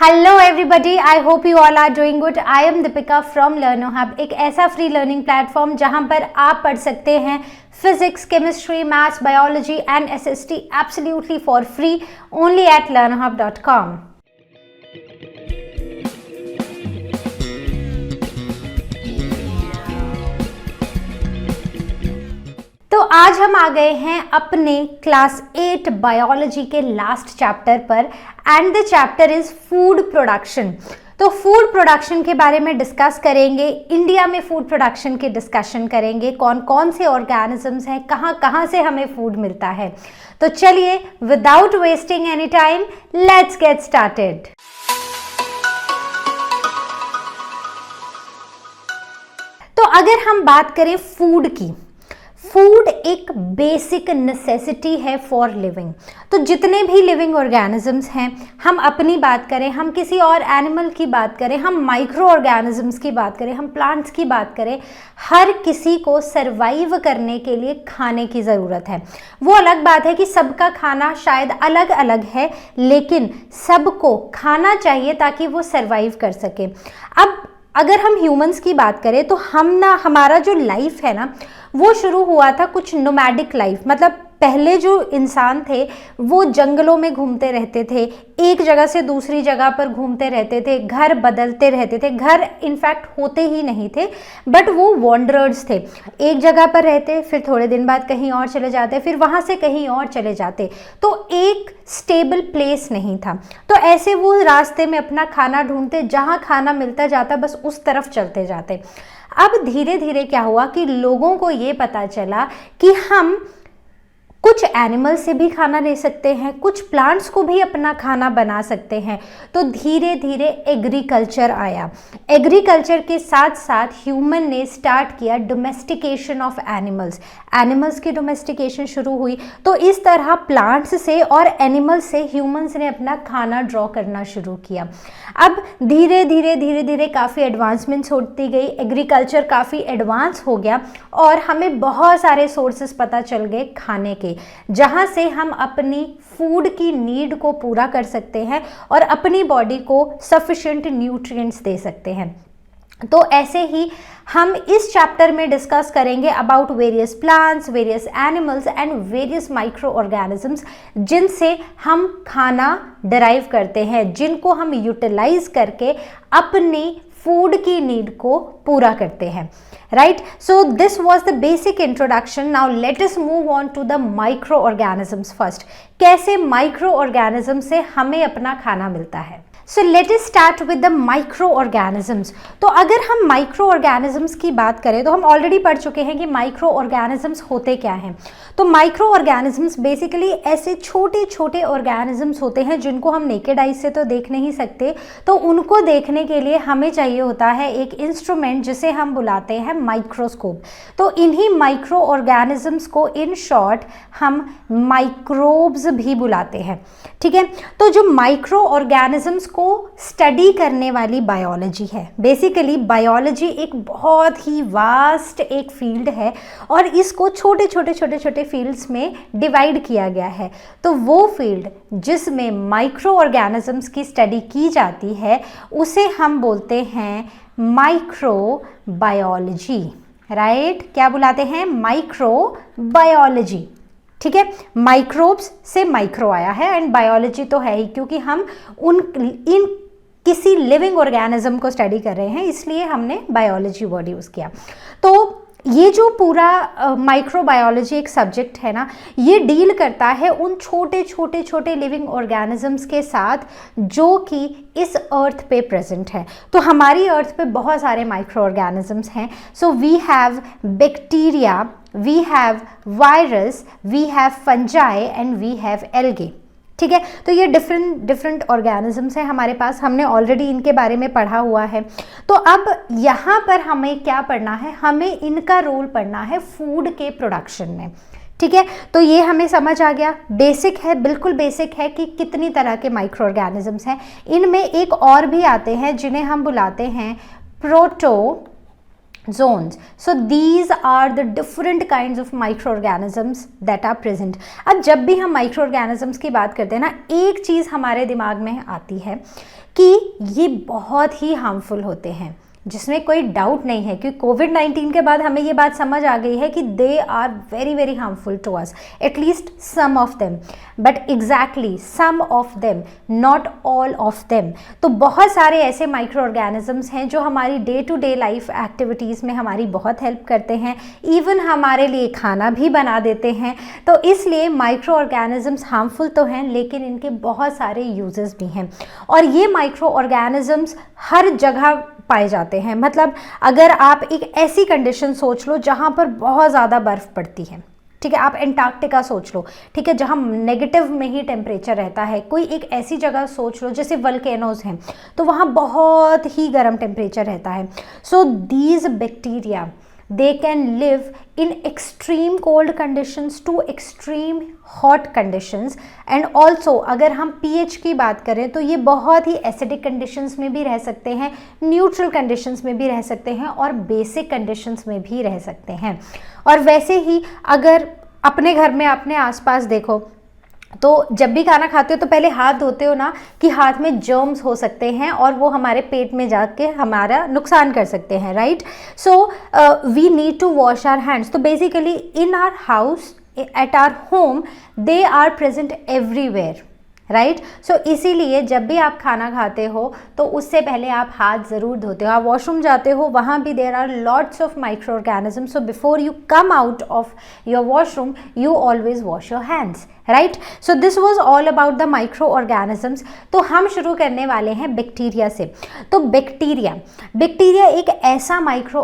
Hello everybody, I hope you all are doing good. I am Deepika from LearnoHub, एक ऐसा free learning platform जहां पर आप पढ़ सकते हैं physics, chemistry, maths, biology and SST absolutely for free only at learnohub.com। तो आज हम आ गए हैं अपने क्लास 8 बायोलॉजी के लास्ट चैप्टर पर and the chapter is food production. तो फूड प्रोडक्शन के बारे में डिस्कस करेंगे। इंडिया में फूड प्रोडक्शन की डिस्कशन करेंगे, कौन कौन से ऑर्गेनिजम्स हैं, कहाँ कहाँ से हमें फूड मिलता है। तो चलिए without wasting any time let's get started. तो अगर हम बात करें फूड की, फूड एक बेसिक नेसेसिटी है फॉर लिविंग। तो जितने भी लिविंग ऑर्गेनिजम्स हैं, हम अपनी बात करें, हम किसी और एनिमल की बात करें, हम माइक्रो ऑर्गेनिजम्स की बात करें, हम प्लांट्स की बात करें, हर किसी को सरवाइव करने के लिए खाने की ज़रूरत है। वो अलग बात है कि सबका खाना शायद अलग अलग है, लेकिन सबको खाना चाहिए ताकि वो सरवाइव कर सके। अब अगर हम ह्यूमंस की बात करें तो हमारा जो लाइफ है ना, वो शुरू हुआ था कुछ नोमैडिक लाइफ। मतलब पहले जो इंसान थे वो जंगलों में घूमते रहते थे, एक जगह से दूसरी जगह पर घूमते रहते थे, घर बदलते रहते थे। घर इनफैक्ट होते ही नहीं थे, बट वो वॉन्डरर्स थे। एक जगह पर रहते, फिर थोड़े दिन बाद कहीं और चले जाते, फिर वहाँ से कहीं और चले जाते। तो एक स्टेबल प्लेस नहीं था। तो ऐसे वो रास्ते में अपना खाना ढूंढते, जहाँ खाना मिलता जाता बस उस तरफ चलते जाते। अब धीरे धीरे क्या हुआ कि लोगों को ये पता चला कि हम कुछ एनिमल से भी खाना ले सकते हैं, कुछ प्लांट्स को भी अपना खाना बना सकते हैं। तो धीरे धीरे एग्रीकल्चर आया। एग्रीकल्चर के साथ साथ ह्यूमन ने स्टार्ट किया डोमेस्टिकेशन ऑफ एनिमल्स। एनिमल्स की डोमेस्टिकेशन शुरू हुई। तो इस तरह प्लांट्स से और एनिमल्स से ह्यूमंस ने अपना खाना ड्रॉ करना शुरू किया। अब धीरे धीरे काफ़ी एडवांसमेंट्स होती गई, एग्रीकल्चर काफ़ी एडवांस हो गया और हमें बहुत सारे सोर्सेस पता चल गए खाने के, जहां से हम अपनी फूड की नीड को पूरा कर सकते हैं और अपनी बॉडी को सफिशिएंट न्यूट्रिएंट्स दे सकते हैं। तो ऐसे ही हम इस चैप्टर में डिस्कस करेंगे about various plants, various animals and various micro organisms, जिनसे हम खाना डराइव करते हैं, जिनको हम यूटिलाइज करके अपनी फूड की नीड को पूरा करते हैं। Right? So this was the basic introduction. Now let us move on to the microorganisms first. कैसे microorganisms से हमें अपना खाना मिलता है। So let us start with the microorganisms. तो अगर हम microorganisms की बात करें तो हम ऑलरेडी पढ़ चुके हैं कि microorganisms होते क्या हैं। तो microorganisms बेसिकली ऐसे छोटे छोटे ऑर्गेनिजम्स होते हैं जिनको हम नेकेड आइज से तो देख नहीं सकते। तो उनको देखने के लिए हमें चाहिए होता है एक इंस्ट्रूमेंट जिसे हम बुलाते हैं माइक्रोस्कोप। तो इन्हीं माइक्रो ऑर्गेनिजम्स को इन शॉर्ट हम माइक्रोब्स भी बुलाते हैं। ठीक है, तो जो माइक्रो ऑर्गेनिजम्स को स्टडी करने वाली बायोलॉजी है, बेसिकली बायोलॉजी एक बहुत ही वास्ट एक फील्ड है और इसको छोटे छोटे फील्ड्स में डिवाइड किया गया है। तो वो फील्ड जिसमें माइक्रो ऑर्गेनिजम्स की स्टडी की जाती है उसे हम बोलते हैं माइक्रो बायोलॉजी। राइट? क्या बुलाते हैं? Micro biology. ठीक है, माइक्रोब्स से माइक्रो आया है एंड बायोलॉजी तो है ही, क्योंकि हम इन किसी लिविंग ऑर्गेनिज्म को स्टडी कर रहे हैं, इसलिए हमने बायोलॉजी वर्ड यूज़ किया। तो ये जो पूरा माइक्रोबायोलॉजी एक सब्जेक्ट है ना, ये डील करता है उन छोटे लिविंग ऑर्गेनिजम्स के साथ जो कि इस अर्थ पे प्रेजेंट है। तो हमारी अर्थ पे बहुत सारे माइक्रो ऑर्गेनिजम्स हैं। So we have bacteria, we have virus, we have fungi and we have algae. ठीक है, तो ये डिफरेंट ऑर्गेनिजम्स हैं हमारे पास, हमने ऑलरेडी इनके बारे में पढ़ा हुआ है। तो अब यहाँ पर हमें क्या पढ़ना है? हमें इनका रोल पढ़ना है फूड के प्रोडक्शन में। ठीक है, तो ये हमें समझ आ गया, बेसिक है, बिल्कुल बेसिक है कि कितनी तरह के माइक्रो ऑर्गेनिजम्स हैं। इनमें एक और भी आते हैं जिन्हें हम बुलाते हैं proto zones. So these are the different kinds of microorganisms that are present. अब जब भी हम microorganisms की बात करते हैं ना, एक चीज़ हमारे दिमाग में आती है कि ये बहुत ही हार्मफुल होते हैं, जिसमें कोई डाउट नहीं है, क्योंकि कोविड-19 के बाद हमें ये बात समझ आ गई है कि they are very very harmful to us, at least some of them, but exactly some of them, not all of them. तो बहुत सारे ऐसे माइक्रो ऑर्गेनिजम्स हैं जो हमारी day to day life activities में हमारी बहुत हेल्प करते हैं, इवन हमारे लिए खाना भी बना देते हैं। तो इसलिए माइक्रो ऑर्गेनिजम्स हार्मफुल तो हैं, लेकिन इनके बहुत सारे यूजेस भी हैं, और ये माइक्रो ऑर्गेनिजम्स हर जगह पाए जाते हैं। मतलब अगर आप एक ऐसी कंडीशन सोच लो जहाँ पर बहुत ज़्यादा बर्फ़ पड़ती है, ठीक है, आप एंटार्क्टिका सोच लो, ठीक है, जहाँ नेगेटिव में ही टेम्परेचर रहता है। कोई एक ऐसी जगह सोच लो जैसे वल्केनोज हैं, तो वहाँ बहुत ही गर्म टेम्परेचर रहता है। So these bacteria they can live in extreme cold conditions to extreme hot conditions, and also अगर हम pH की बात करें तो ये बहुत ही acidic conditions में भी रह सकते हैं, neutral conditions में भी रह सकते हैं, और basic conditions में भी रह सकते हैं। और वैसे ही अगर अपने घर में अपने आसपास देखो, तो जब भी खाना खाते हो तो पहले हाथ धोते हो ना, कि हाथ में जर्म्स हो सकते हैं और वो हमारे पेट में जाके हमारा नुकसान कर सकते हैं, right. So we need to wash our hands. तो basically in our house, at our home, they are present everywhere, right. So इसीलिए जब भी आप खाना खाते हो तो उससे पहले आप हाथ ज़रूर धोते हो। आप वॉशरूम जाते हो, वहाँ भी there are lots of micro organism, so before you come out of your washroom you always wash your hands, right. So this was all about the micro organisms. तो हम शुरू करने वाले हैं बैक्टीरिया से। तो बैक्टीरिया एक ऐसा माइक्रो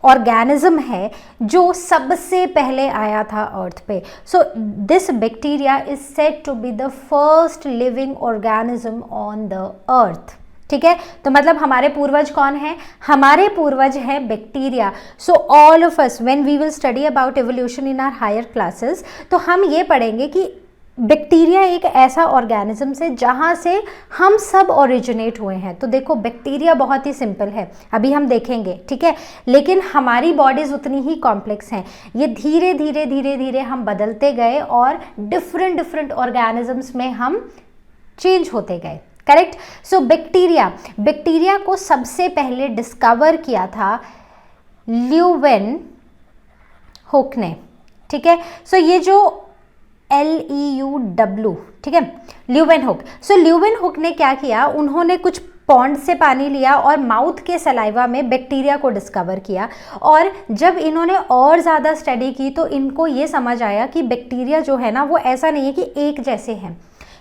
ऑर्गेनिज्म है जो सबसे पहले आया था अर्थ पे। So this bacteria is said to be the first living organism on the earth, ठीक है। तो मतलब हमारे पूर्वज कौन है? हमारे पूर्वज है bacteria. So all of us when we will study about evolution in our higher classes, तो हम ये पढ़ेंगे कि बैक्टीरिया एक ऐसा ऑर्गेनिज्म है जहाँ से हम सब ओरिजिनेट हुए हैं। तो देखो बैक्टीरिया बहुत ही सिंपल है, अभी हम देखेंगे, ठीक है, लेकिन हमारी बॉडीज़ उतनी ही कॉम्प्लेक्स हैं। ये धीरे धीरे हम बदलते गए और डिफरेंट ऑर्गेनिजम्स में हम चेंज होते गए, करेक्ट। सो बैक्टीरिया को सबसे पहले डिस्कवर किया था ल्यूवेन हुक ने, ठीक है। सो ये जो LEUW, ठीक है, ल्यूवेन हुक। सो ल्यूवेन हुक ने क्या किया, उन्होंने कुछ पॉन्ड से पानी लिया और माउथ के सलाइवा में बैक्टीरिया को डिस्कवर किया। और जब इन्होंने और ज़्यादा स्टडी की तो इनको ये समझ आया कि बैक्टीरिया जो है ना, वो ऐसा नहीं है कि एक जैसे हैं,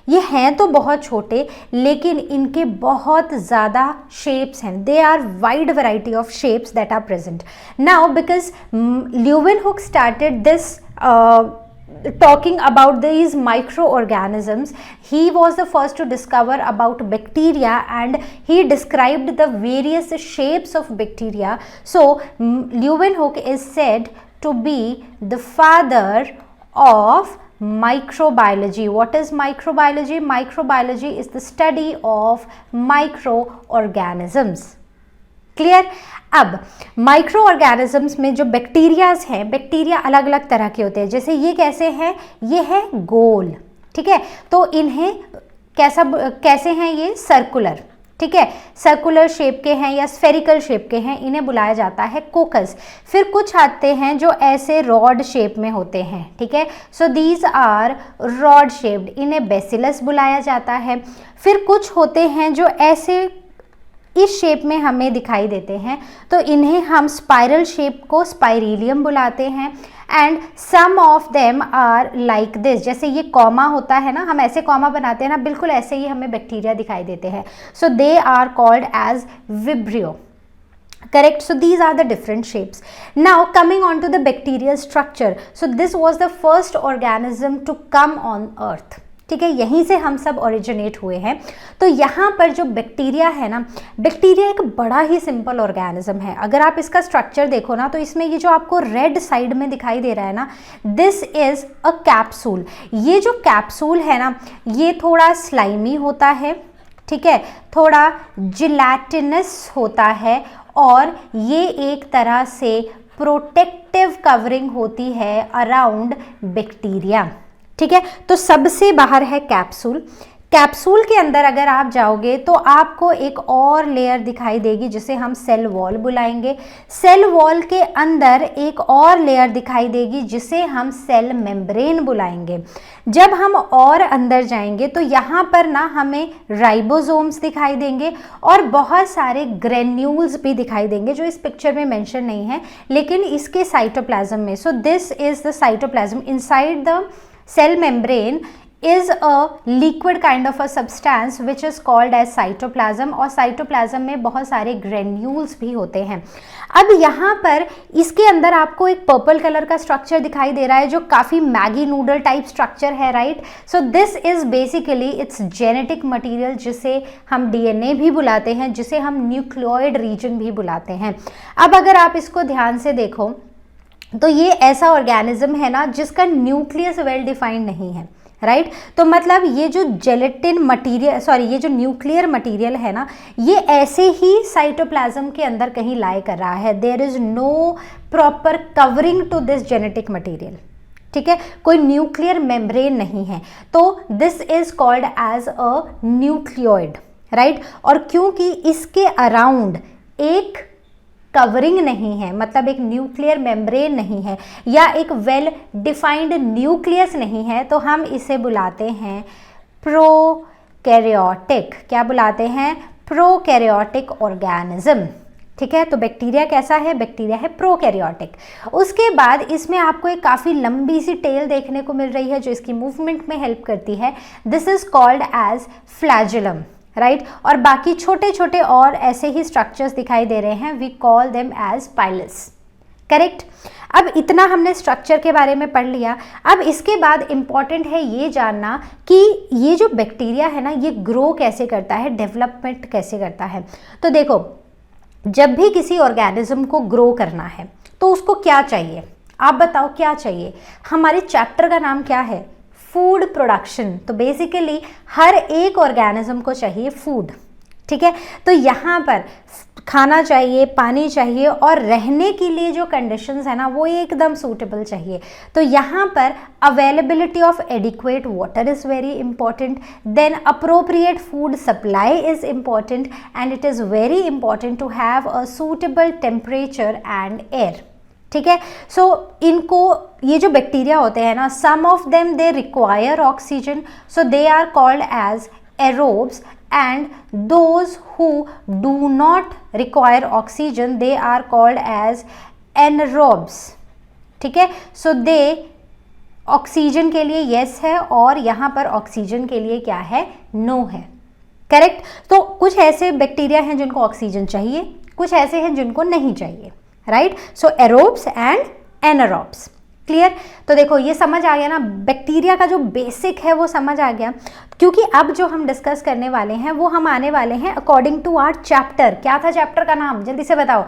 ये हैं तो बहुत छोटे, लेकिन इनके बहुत ज़्यादा शेप्स हैं। They are wide variety of shapes that are present now, because Leeuwenhoek started this talking about these microorganisms. He was the first to discover about bacteria, and he described the various shapes of bacteria. So Leeuwenhoek is said to be the father of microbiology. What is microbiology? Microbiology is the study of microorganisms. Clear. अब micro organisms में जो bacterias हैं, bacteria अलग अलग तरह के होते हैं। जैसे ये कैसे हैं, ये है गोल, ठीक है, तो इन्हें कैसे हैं, ये सर्कुलर, ठीक है, सर्कुलर शेप के हैं या स्फेरिकल शेप के हैं, इन्हें बुलाया जाता है कोकस। फिर कुछ आते हैं जो ऐसे रॉड शेप में होते हैं, ठीक है, so these are rod shaped, इन्हें बेसिलस बुलाया जाता है। फिर कुछ होते हैं जो ऐसे इस शेप में हमें दिखाई देते हैं, तो इन्हें हम स्पाइरल शेप को स्पाइरिलियम बुलाते हैं। And some of them are like this, जैसे ये कॉमा होता है ना, हम ऐसे कॉमा बनाते हैं ना, बिल्कुल ऐसे ही हमें बैक्टीरिया दिखाई देते हैं। So they are called as Vibrio, correct। So these are the different shapes. Now coming on to the bacterial structure, so this was the first organism to come on earth, ठीक है, यहीं से हम सब originate हुए हैं। तो यहाँ पर जो बैक्टीरिया है ना, बैक्टीरिया एक बड़ा ही सिंपल ऑर्गेनिज्म है। अगर आप इसका स्ट्रक्चर देखो ना, तो इसमें ये जो आपको रेड साइड में दिखाई दे रहा है ना, दिस इज़ अ कैप्सूल। ये जो कैप्सूल है ना, ये थोड़ा स्लाइमी होता है, ठीक है, थोड़ा जिलेटिनस होता है, और ये एक तरह से प्रोटेक्टिव कवरिंग होती है अराउंड बैक्टीरिया, ठीक है। तो सबसे बाहर है कैप्सूल। कैप्सूल के अंदर अगर आप जाओगे तो आपको एक और लेयर दिखाई देगी जिसे हम सेल वॉल बुलाएंगे। सेल वॉल के अंदर एक और लेयर दिखाई देगी जिसे हम सेल मेम्ब्रेन बुलाएंगे। जब हम और अंदर जाएंगे तो यहाँ पर ना हमें राइबोसोम्स दिखाई देंगे और बहुत सारे ग्रेन्यूल्स भी दिखाई देंगे जो इस पिक्चर में मेंशन नहीं है लेकिन इसके साइटोप्लाज्म में। So this is the cytoplasm inside the cell membrane is a liquid kind of a substance which is called as cytoplasm और साइटोप्लाज्म में बहुत सारे ग्रेन्यूल्स भी होते हैं। अब यहाँ पर इसके अंदर आपको एक पर्पल कलर का स्ट्रक्चर दिखाई दे रहा है जो काफ़ी मैगी नूडल टाइप स्ट्रक्चर है, right. So this is basically it's genetic material जिसे हम डीएनए भी बुलाते हैं, जिसे हम न्यूक्लियोइड रीजन भी बुलाते हैं। अब अगर आप इसको ध्यान से देखो तो ये ऐसा ऑर्गेनिज्म है ना जिसका न्यूक्लियस वेल डिफाइंड नहीं है, राइट। तो मतलब ये जो जेलेटिन मटेरियल ये जो न्यूक्लियर मटेरियल है ना, ये ऐसे ही साइटोप्लाज्म के अंदर कहीं लाई कर रहा है। There is no proper covering to this genetic material, ठीक है, कोई न्यूक्लियर मेम्ब्रेन नहीं है। तो this is called as a nucleoid, right. और क्योंकि इसके अराउंड एक कवरिंग नहीं है, मतलब एक न्यूक्लियर मेम्ब्रेन नहीं है या एक वेल डिफाइंड न्यूक्लियस नहीं है, तो हम इसे बुलाते हैं प्रोकैरियोटिक। क्या बुलाते हैं? प्रोकैरियोटिक ऑर्गेनिज्म, ठीक है। तो बैक्टीरिया कैसा है? बैक्टीरिया है प्रोकैरियोटिक। उसके बाद इसमें आपको एक काफ़ी लंबी सी टेल देखने को मिल रही है जो इसकी मूवमेंट में हेल्प करती है। This is called as flagellum, right. और बाकी छोटे छोटे और ऐसे ही स्ट्रक्चर्स दिखाई दे रहे हैं, we call them as pilus, correct. अब इतना हमने स्ट्रक्चर के बारे में पढ़ लिया। अब इसके बाद इम्पॉर्टेंट है ये जानना कि ये जो बैक्टीरिया है ना, ये ग्रो कैसे करता है, डेवलपमेंट कैसे करता है। तो देखो, जब भी किसी ऑर्गेनिज्म को ग्रो करना है तो उसको क्या चाहिए? आप बताओ क्या चाहिए? हमारे चैप्टर का नाम क्या है? Food production. तो बेसिकली हर एक ऑर्गेनिज्म को चाहिए फूड, ठीक है। तो यहाँ पर खाना चाहिए, पानी चाहिए और रहने के लिए जो कंडीशंस है ना वो एकदम सूटेबल चाहिए। तो यहाँ पर availability of adequate water is very important, then appropriate food supply is important and it is very important to have a suitable temperature and air, ठीक है। सो इनको, ये जो बैक्टीरिया होते हैं ना, some of them they require oxygen, so they are called as aerobes, and those who do not require oxygen they are called as anaerobes, ठीक है। सो दे ऑक्सीजन के लिए यस है और यहाँ पर ऑक्सीजन के लिए क्या है? नो है, करेक्ट। तो कुछ ऐसे बैक्टीरिया हैं जिनको ऑक्सीजन चाहिए, कुछ ऐसे हैं जिनको नहीं चाहिए, right. So aerobes and anaerobes, clear. तो देखो ये समझ आ गया ना, बैक्टीरिया का जो बेसिक है वो समझ आ गया। क्योंकि अब जो हम डिस्कस करने वाले हैं वो हम आने वाले हैं अकॉर्डिंग टू आवर चैप्टर। क्या था चैप्टर का नाम? जल्दी से बताओ।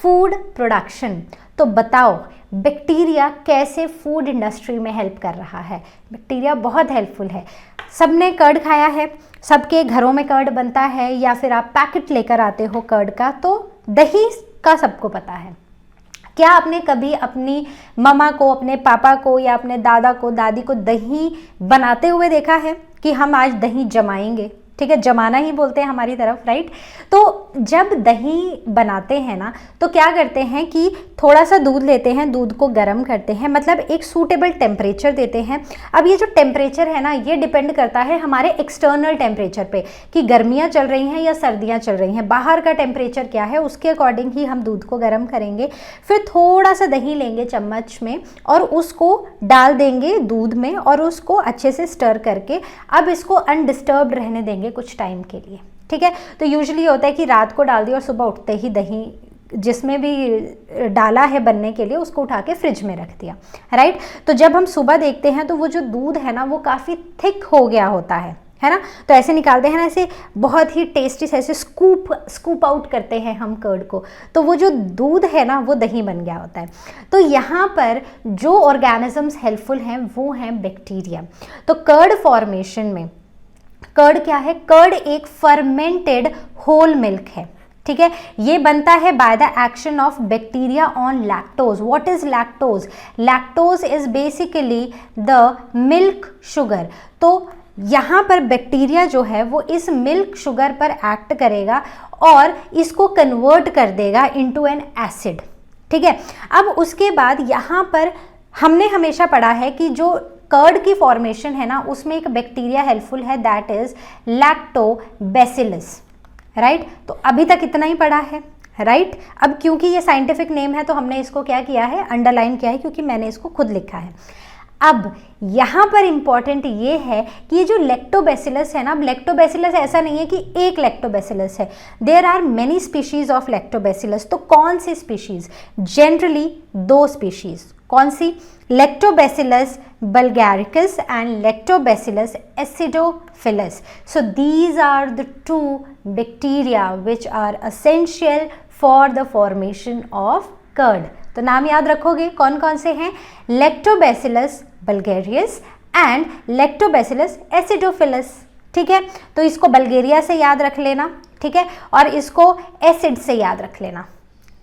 Food production. तो बताओ बैक्टीरिया कैसे फूड इंडस्ट्री में हेल्प कर रहा है? बैक्टीरिया बहुत हेल्पफुल है। सबने कर्ड खाया है, सबके घरों में कर्ड बनता है, या फिर आप पैकेट लेकर आते हो कर्ड का। तो दही का सबको पता है। क्या आपने कभी अपनी मम्मा को, अपने पापा को या अपने दादा को, दादी को दही बनाते हुए देखा है कि हम आज दही जमाएंगे? ठीक है, जमाना ही बोलते हैं हमारी तरफ, राइट। तो जब दही बनाते हैं ना तो क्या करते हैं कि थोड़ा सा दूध लेते हैं, दूध को गर्म करते हैं, मतलब एक सूटेबल टेम्परेचर देते हैं। अब ये जो टेम्परेचर है ना ये डिपेंड करता है हमारे एक्सटर्नल टेम्परेचर पे कि गर्मियाँ चल रही हैं या सर्दियाँ चल रही हैं। बाहर का टेम्परेचर क्या है उसके अकॉर्डिंग ही हम दूध को गर्म करेंगे। फिर थोड़ा सा दही लेंगे चम्मच में और उसको डाल देंगे दूध में और उसको अच्छे से स्टर करके अब इसको अनडिस्टर्ब्ड रहने देंगे कुछ टाइम के लिए, ठीक है। तो यूजुअली होता है कि रात को डाल दिया और सुबह उठते ही दही जिसमें भी डाला है बनने के लिए उसको उठा के फ्रिज में रख दिया, राइट। तो जब हम सुबह देखते हैं तो वो जो दूध है ना वो काफ़ी थिक हो गया होता है ना। तो ऐसे निकालते हैं ना, ऐसे बहुत ही टेस्टी से ऐसे स्कूप आउट करते हैं हम कर्ड को, तो वो जो दूध है ना वो दही बन गया होता है। तो यहाँ पर जो ऑर्गेनिजम्स हेल्पफुल हैं वो हैं बैक्टीरिया। तो कर्ड फॉर्मेशन में, कर्ड क्या है? कर्ड एक फर्मेंटेड होल मिल्क है, ठीक है। ये बनता है by the action of bacteria on lactose. What is lactose? Lactose is basically the milk sugar. तो यहाँ पर बैक्टीरिया जो है वो इस मिल्क शुगर पर एक्ट करेगा और इसको कन्वर्ट कर देगा इनटू एन एसिड, ठीक है। अब उसके बाद यहाँ पर हमने हमेशा पढ़ा है कि जो कर्ड की फॉर्मेशन है ना उसमें एक बैक्टीरिया हेल्पफुल है, दैट इज लैक्टोबैसिलस, राइट। तो अभी तक इतना ही पढ़ा है, राइट। अब क्योंकि ये साइंटिफिक नेम है तो हमने इसको क्या किया है, अंडरलाइन किया है, क्योंकि मैंने इसको खुद लिखा है। अब यहाँ पर इंपॉर्टेंट ये है कि ये जो लैक्टोबैसिलस है ना, अब लैक्टोबैसिलस ऐसा नहीं है कि एक लैक्टोबैसिलस है, there are many species of Lactobacillus. तो कौन सी स्पीशीज? Generally 2 species. कौन सी? Lactobacillus bulgaricus and lactobacillus acidophilus. So these are the 2 bacteria which are essential for the formation of curd. तो नाम याद रखोगे कौन कौन से हैं? Lactobacillus bulgaricus and Lactobacillus acidophilus, ठीक है। तो इसको बल्गेरिया से याद रख लेना, ठीक है, और इसको एसिड से याद रख लेना,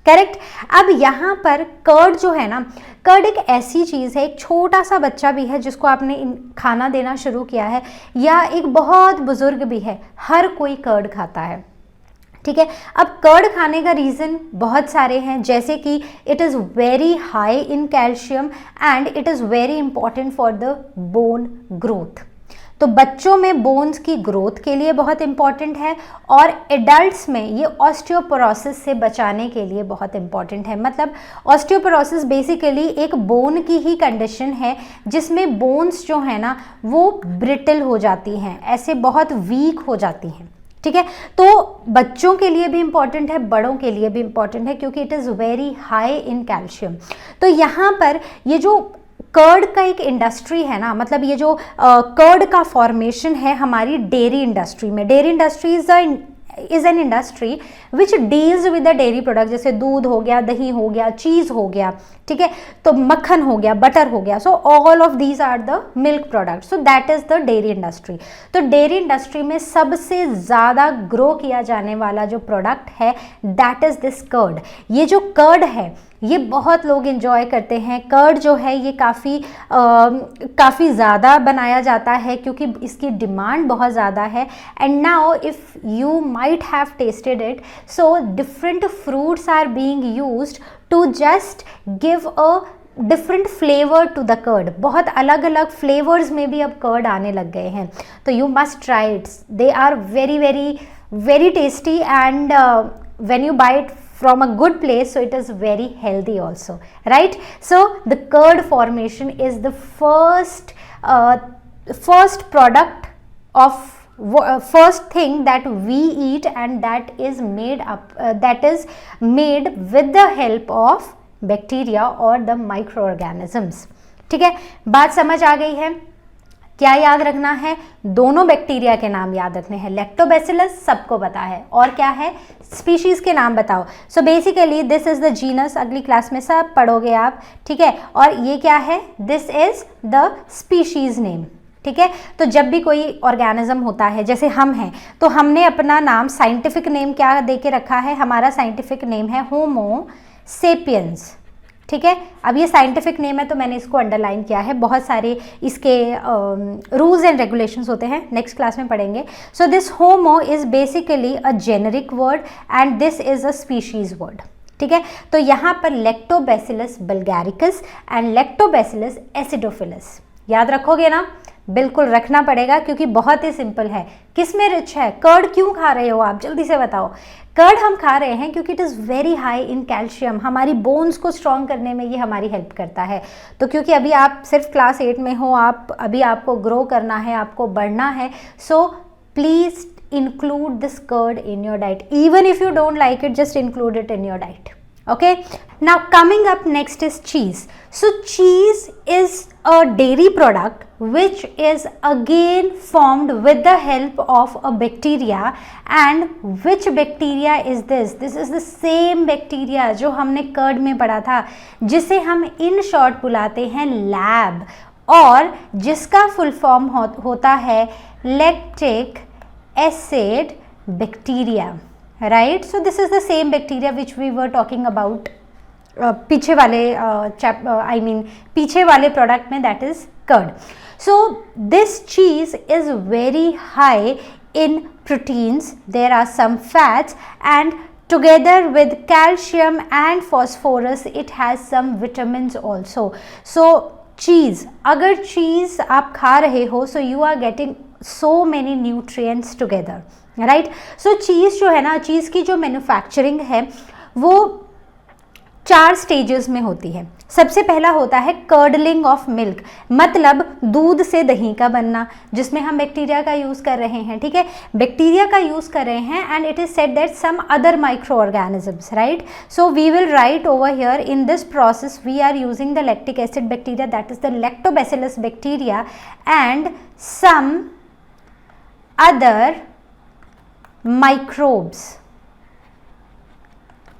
करेक्ट। अब यहाँ पर कर्ड जो है ना, कर्ड एक ऐसी चीज़ है, एक छोटा सा बच्चा भी है जिसको आपने खाना देना शुरू किया है, या एक बहुत बुजुर्ग भी है, हर कोई कर्ड खाता है, ठीक है। अब कर्ड खाने का रीज़न बहुत सारे हैं, जैसे कि it is very high in calcium and it is very important for the bone growth. तो बच्चों में बोन्स की ग्रोथ के लिए बहुत इंपॉर्टेंट है, और एडल्ट्स में ये ऑस्टियोपोरोसिस से बचाने के लिए बहुत इंपॉर्टेंट है। मतलब ऑस्टियोपोरोसिस बेसिकली एक बोन की ही कंडीशन है जिसमें बोन्स जो है ना वो ब्रिटल हो जाती हैं, ऐसे बहुत वीक हो जाती हैं, ठीक है। तो बच्चों के लिए भी इंपॉर्टेंट है, बड़ों के लिए भी इंपॉर्टेंट है, क्योंकि it is very high in calcium. तो यहाँ पर ये जो कर्ड का एक इंडस्ट्री है ना, मतलब ये जो कर्ड का फॉर्मेशन है हमारी डेयरी इंडस्ट्री में, dairy industry is an industry which deals with the dairy product, जैसे दूध हो गया, दही हो गया, चीज़ हो गया, ठीक है, तो मक्खन हो गया, बटर हो गया, so all of these are the milk product, so that is the dairy industry. तो डेयरी इंडस्ट्री में सबसे ज़्यादा ग्रो किया जाने वाला जो प्रोडक्ट है दैट इज दिस कर्ड। ये जो कर्ड है ये बहुत लोग इन्जॉय करते हैं। कर्ड जो है ये काफ़ी ज़्यादा बनाया जाता है क्योंकि इसकी डिमांड बहुत ज़्यादा है। And now if you might have tasted it, so different fruits are being used to just give a different flavour to the curd. बहुत अलग अलग फ्लेवर्स में भी अब कर्ड आने लग गए हैं, तो you must try it, they are very very very tasty and when you buy it from a good place, so it is very healthy also, right? So the curd formation is the first product of first thing that we eat, and that is made with the help of bacteria or the microorganisms, ठीक है। बात समझ आ गई है? क्या याद रखना है? दोनों बैक्टीरिया के नाम याद रखने हैं। लैक्टोबैसिलस सबको पता है, और क्या है? स्पीशीज़ के नाम बताओ। So basically this is the genus, अगली क्लास में सब पढ़ोगे आप, ठीक है। और ये क्या है? This is the species name, ठीक है। तो जब भी कोई ऑर्गेनिज्म होता है, जैसे हम हैं, तो हमने अपना नाम, साइंटिफिक नेम क्या दे के रखा है? हमारा साइंटिफिक नेम है होमो सेपियंस, ठीक है। अब ये साइंटिफिक नेम है तो मैंने इसको अंडरलाइन किया है। बहुत सारे इसके रूल्स एंड रेगुलेशंस होते हैं, नेक्स्ट क्लास में पढ़ेंगे। So this homo is basically a generic word and this is a species word, ठीक है। तो यहाँ पर लैक्टोबैसिलस बल्गैरिकस एंड लैक्टोबैसिलस एसिडोफिलस याद रखोगे ना? बिल्कुल रखना पड़ेगा, क्योंकि बहुत ही सिंपल है। किस में रिच है? कर्ड क्यों खा रहे हो आप? जल्दी से बताओ। कर्ड हम खा रहे हैं क्योंकि it is very high in calcium, हमारी बोन्स को स्ट्रॉन्ग करने में ये हमारी हेल्प करता है। तो क्योंकि अभी आप सिर्फ क्लास 8 में हो, अभी आपको ग्रो करना है, आपको बढ़ना है, so please include this curd in your diet. Even if you don't like it, just include it in your diet. Okay, now coming up next is cheese. So cheese is a dairy product which is again formed with the help of a bacteria. And which bacteria is this? This is the same bacteria जो हमने curd में पढ़ा था, जिसे हम in short बुलाते हैं lab, और जिसका फुल फॉर्म होता है lactic acid bacteria, right? So this is the same bacteria which we were talking about पीछे वाले पीछे वाले प्रोडक्ट में, that is curd. So this cheese is very high in proteins, there are some fats, and together with calcium and phosphorus it has some vitamins also. So cheese, अगर cheese आप खा रहे हो, so you are getting so many nutrients together, right? So cheese जो है ना, cheese की जो मैन्युफैक्चरिंग है वो 4 स्टेजेस में होती है। सबसे पहला होता है कर्डलिंग ऑफ मिल्क, मतलब दूध से दही का बनना, जिसमें हम बैक्टीरिया का यूज़ कर रहे हैं, ठीक है, बैक्टीरिया का यूज़ कर रहे हैं, and it is said that some other micro organisms, right? So we will write over here in this process we are using the lactic acid bacteria, that is the lactobacillus bacteria, and some other microbes,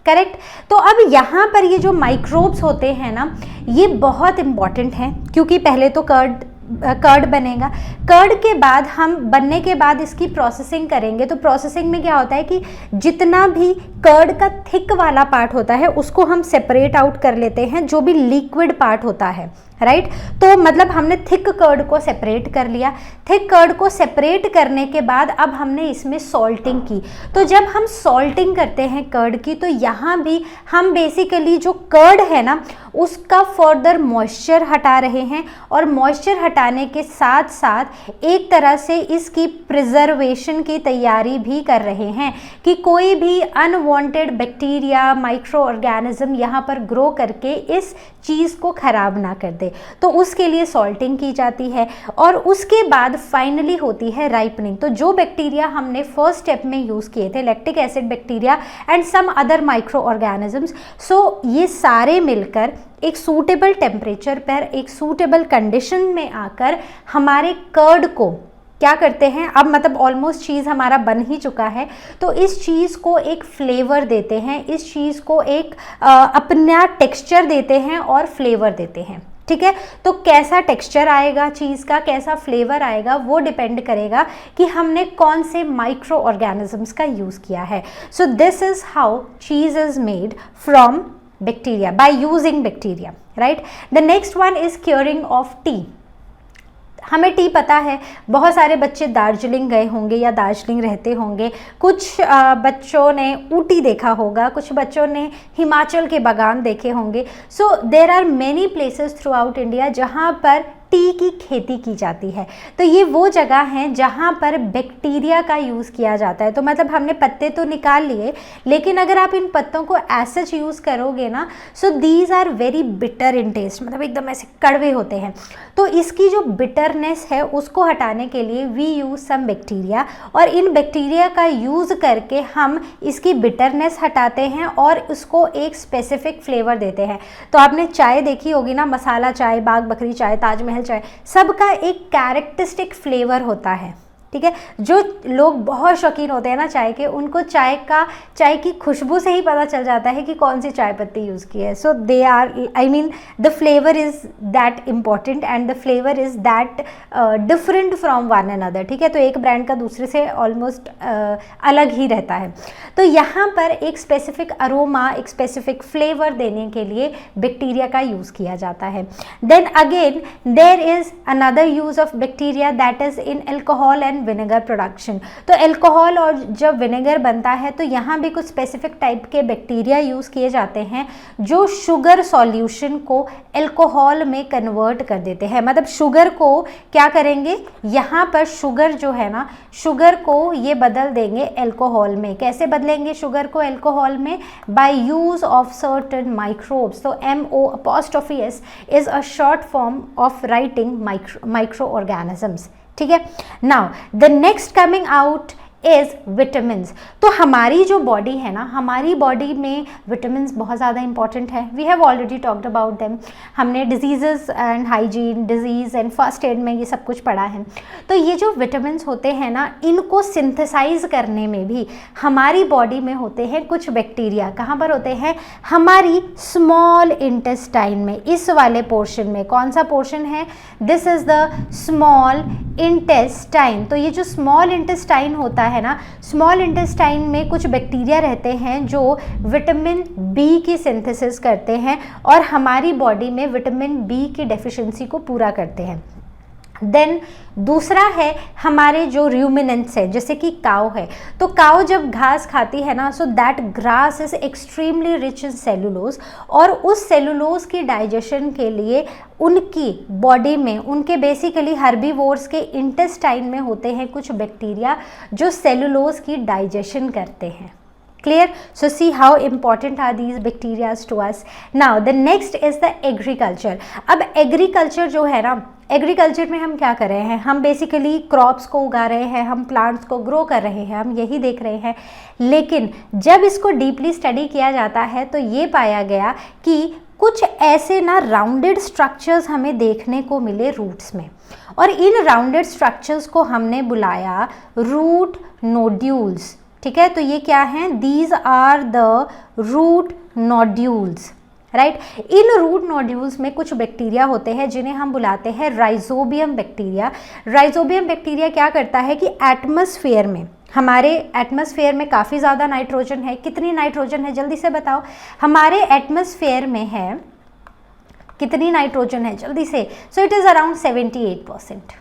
correct? तो अब यहाँ पर ये जो microbes होते हैं ना, ये बहुत इंपॉर्टेंट हैं, क्योंकि पहले तो कर्ड बनेगा, कर्ड के बाद हम बनने के बाद इसकी प्रोसेसिंग करेंगे। तो प्रोसेसिंग में क्या होता है कि जितना भी कर्ड का थिक वाला पार्ट होता है उसको हम सेपरेट आउट कर लेते हैं, जो भी लिक्विड पार्ट होता है, राइट? तो मतलब हमने थिक कर्ड को सेपरेट कर लिया। थिक कर्ड को सेपरेट करने के बाद अब हमने इसमें सॉल्टिंग की। तो जब हम सॉल्टिंग करते हैं कर्ड की, तो यहाँ भी हम बेसिकली जो कर्ड है ना उसका फर्दर मॉइस्चर हटा रहे हैं, और मॉइस्चर हटाने के साथ साथ एक तरह से इसकी प्रिजर्वेशन की तैयारी भी कर रहे हैं कि कोई भी अनवांटेड बैक्टीरिया, माइक्रो ऑर्गेनिज्म यहाँ पर ग्रो करके इस चीज़ को ख़राब ना कर दे। तो उसके लिए सॉल्टिंग की जाती है, और उसके बाद फाइनली होती है राइपनिंग। तो जो बैक्टीरिया हमने फर्स्ट स्टेप में यूज़ किए थे, lactic acid bacteria and some other micro organisms, so ये सारे मिलकर एक सूटेबल टेम्परेचर पर, एक सूटेबल कंडीशन में आकर हमारे कर्ड को क्या करते हैं, अब मतलब ऑलमोस्ट चीज़ हमारा बन ही चुका है, तो इस चीज़ को एक फ्लेवर देते हैं, इस चीज़ को एक अपना टेक्सचर देते हैं और फ्लेवर देते हैं, ठीक है? तो कैसा टेक्सचर आएगा चीज़ का, कैसा फ्लेवर आएगा, वो डिपेंड करेगा कि हमने कौन से माइक्रो ऑर्गेनिजम्स का यूज़ किया है। So this is how cheese is made from bacteria, by using bacteria, right? The next one is curing of T. हमें टी पता है, बहुत सारे बच्चे दार्जिलिंग गए होंगे या दार्जिलिंग रहते होंगे, कुछ बच्चों ने ऊटी देखा होगा, कुछ बच्चों ने हिमाचल के बागान देखे होंगे। So there are many places throughout India जहाँ पर टी की खेती की जाती है। तो ये वो जगह हैं जहाँ पर बैक्टीरिया का यूज़ किया जाता है। तो मतलब हमने पत्ते तो निकाल लिए, लेकिन अगर आप इन पत्तों को ऐसे यूज़ करोगे ना, so these are very bitter in taste, मतलब एकदम ऐसे कड़वे होते हैं। तो इसकी जो बिटरनेस है उसको हटाने के लिए वी यूज़ सम बैक्टीरिया, और इन बैक्टीरिया का यूज़ करके हम इसकी बिटरनेस हटाते हैं और उसको एक स्पेसिफिक फ्लेवर देते हैं। तो आपने चाय देखी होगी ना, मसाला चाय, बाग बकरी चाय, ताजमहल चाय, सबका एक कैरेक्टरिस्टिक फ्लेवर होता है, ठीक है? जो लोग बहुत शौकीन होते हैं ना चाय के, उनको चाय की खुशबू से ही पता चल जाता है कि कौन सी चाय पत्ती यूज़ की है। So they are, I mean the flavour is that important and the flavour is that different from one another, ठीक है? तो एक ब्रांड का दूसरे से ऑलमोस्ट अलग ही रहता है। तो यहाँ पर एक स्पेसिफिक अरोमा, एक स्पेसिफिक फ्लेवर देने के लिए बैक्टीरिया का यूज़ किया जाता है। Then again there is another use of bacteria, that is in alcohol and vinegar production. तो एल्कोहल और जब विनेगर बनता है तो यहाँ भी कुछ स्पेसिफिक टाइप के बैक्टीरिया यूज़ किए जाते हैं जो शुगर सॉल्यूशन को एल्कोहल में कन्वर्ट कर देते हैं। मतलब शुगर को क्या करेंगे, यहाँ पर शुगर जो है ना, शुगर को ये बदल देंगे एल्कोहल में। कैसे बदलेंगे शुगर को एल्कोहल में? By use of certain microbes. तो MO' is a short form of writing micro organisms, ठीक है? Now the next coming out is vitamins. तो हमारी जो बॉडी है ना, हमारी बॉडी में विटामिन्स बहुत ज़्यादा इंपॉर्टेंट है। We have already talked about them. हमने disease and hygiene, disease and first aid में ये सब कुछ पढ़ा है। तो ये जो विटामिन्स होते हैं ना, इनको सिंथेसाइज करने में भी हमारी बॉडी में होते हैं कुछ बैक्टीरिया। कहाँ पर होते हैं? हमारी स्मॉल इंटेस्टाइन में, इस वाले पोर्शन में। कौन सा पोर्शन है? This is the small intestine. तो ये जो स्मॉल इंटेस्टाइन होता है ना, स्मॉल इंटेस्टाइन में कुछ बैक्टीरिया रहते हैं जो विटामिन बी की सिंथेसिस करते हैं और हमारी बॉडी में विटामिन बी की डेफिशिएंसी को पूरा करते हैं। देन दूसरा है हमारे जो रूमिनेंट्स है, जैसे कि काऊ है, तो काऊ जब घास खाती है ना, so that grass is extremely rich in cellulose, और उस सेलुलोज की डाइजेशन के लिए उनकी बॉडी में, उनके बेसिकली हर्बीवोर्स के इंटेस्टाइन में होते हैं कुछ बैक्टीरिया जो सेलुलोज की डाइजेशन करते हैं। Clear? So see how important are these bacteria to us. Now the next is the agriculture. अब agriculture जो है ना, एग्रीकल्चर में हम क्या कर रहे हैं, हम बेसिकली क्रॉप्स को उगा रहे हैं, हम प्लांट्स को ग्रो कर रहे हैं, हम यही देख रहे हैं। लेकिन जब इसको डीपली स्टडी किया जाता है तो ये पाया गया कि कुछ ऐसे ना राउंडेड स्ट्रक्चर्स हमें देखने को मिले रूट्स में, और इन राउंडेड स्ट्रक्चर्स को हमने बुलाया रूट नोड्यूल्स। ठीक है, तो ये क्या हैं, these are the root nodules, right. इन रूट नोड्यूल्स में कुछ बैक्टीरिया होते हैं जिन्हें हम बुलाते हैं राइजोबियम बैक्टीरिया। राइजोबियम बैक्टीरिया क्या करता है कि एटमॉस्फेयर में, हमारे एटमॉस्फेयर में काफ़ी ज़्यादा नाइट्रोजन है, कितनी नाइट्रोजन है जल्दी से बताओ, हमारे एटमॉस्फेयर में है कितनी नाइट्रोजन है जल्दी से, सो इट इज़ अराउंड 78%।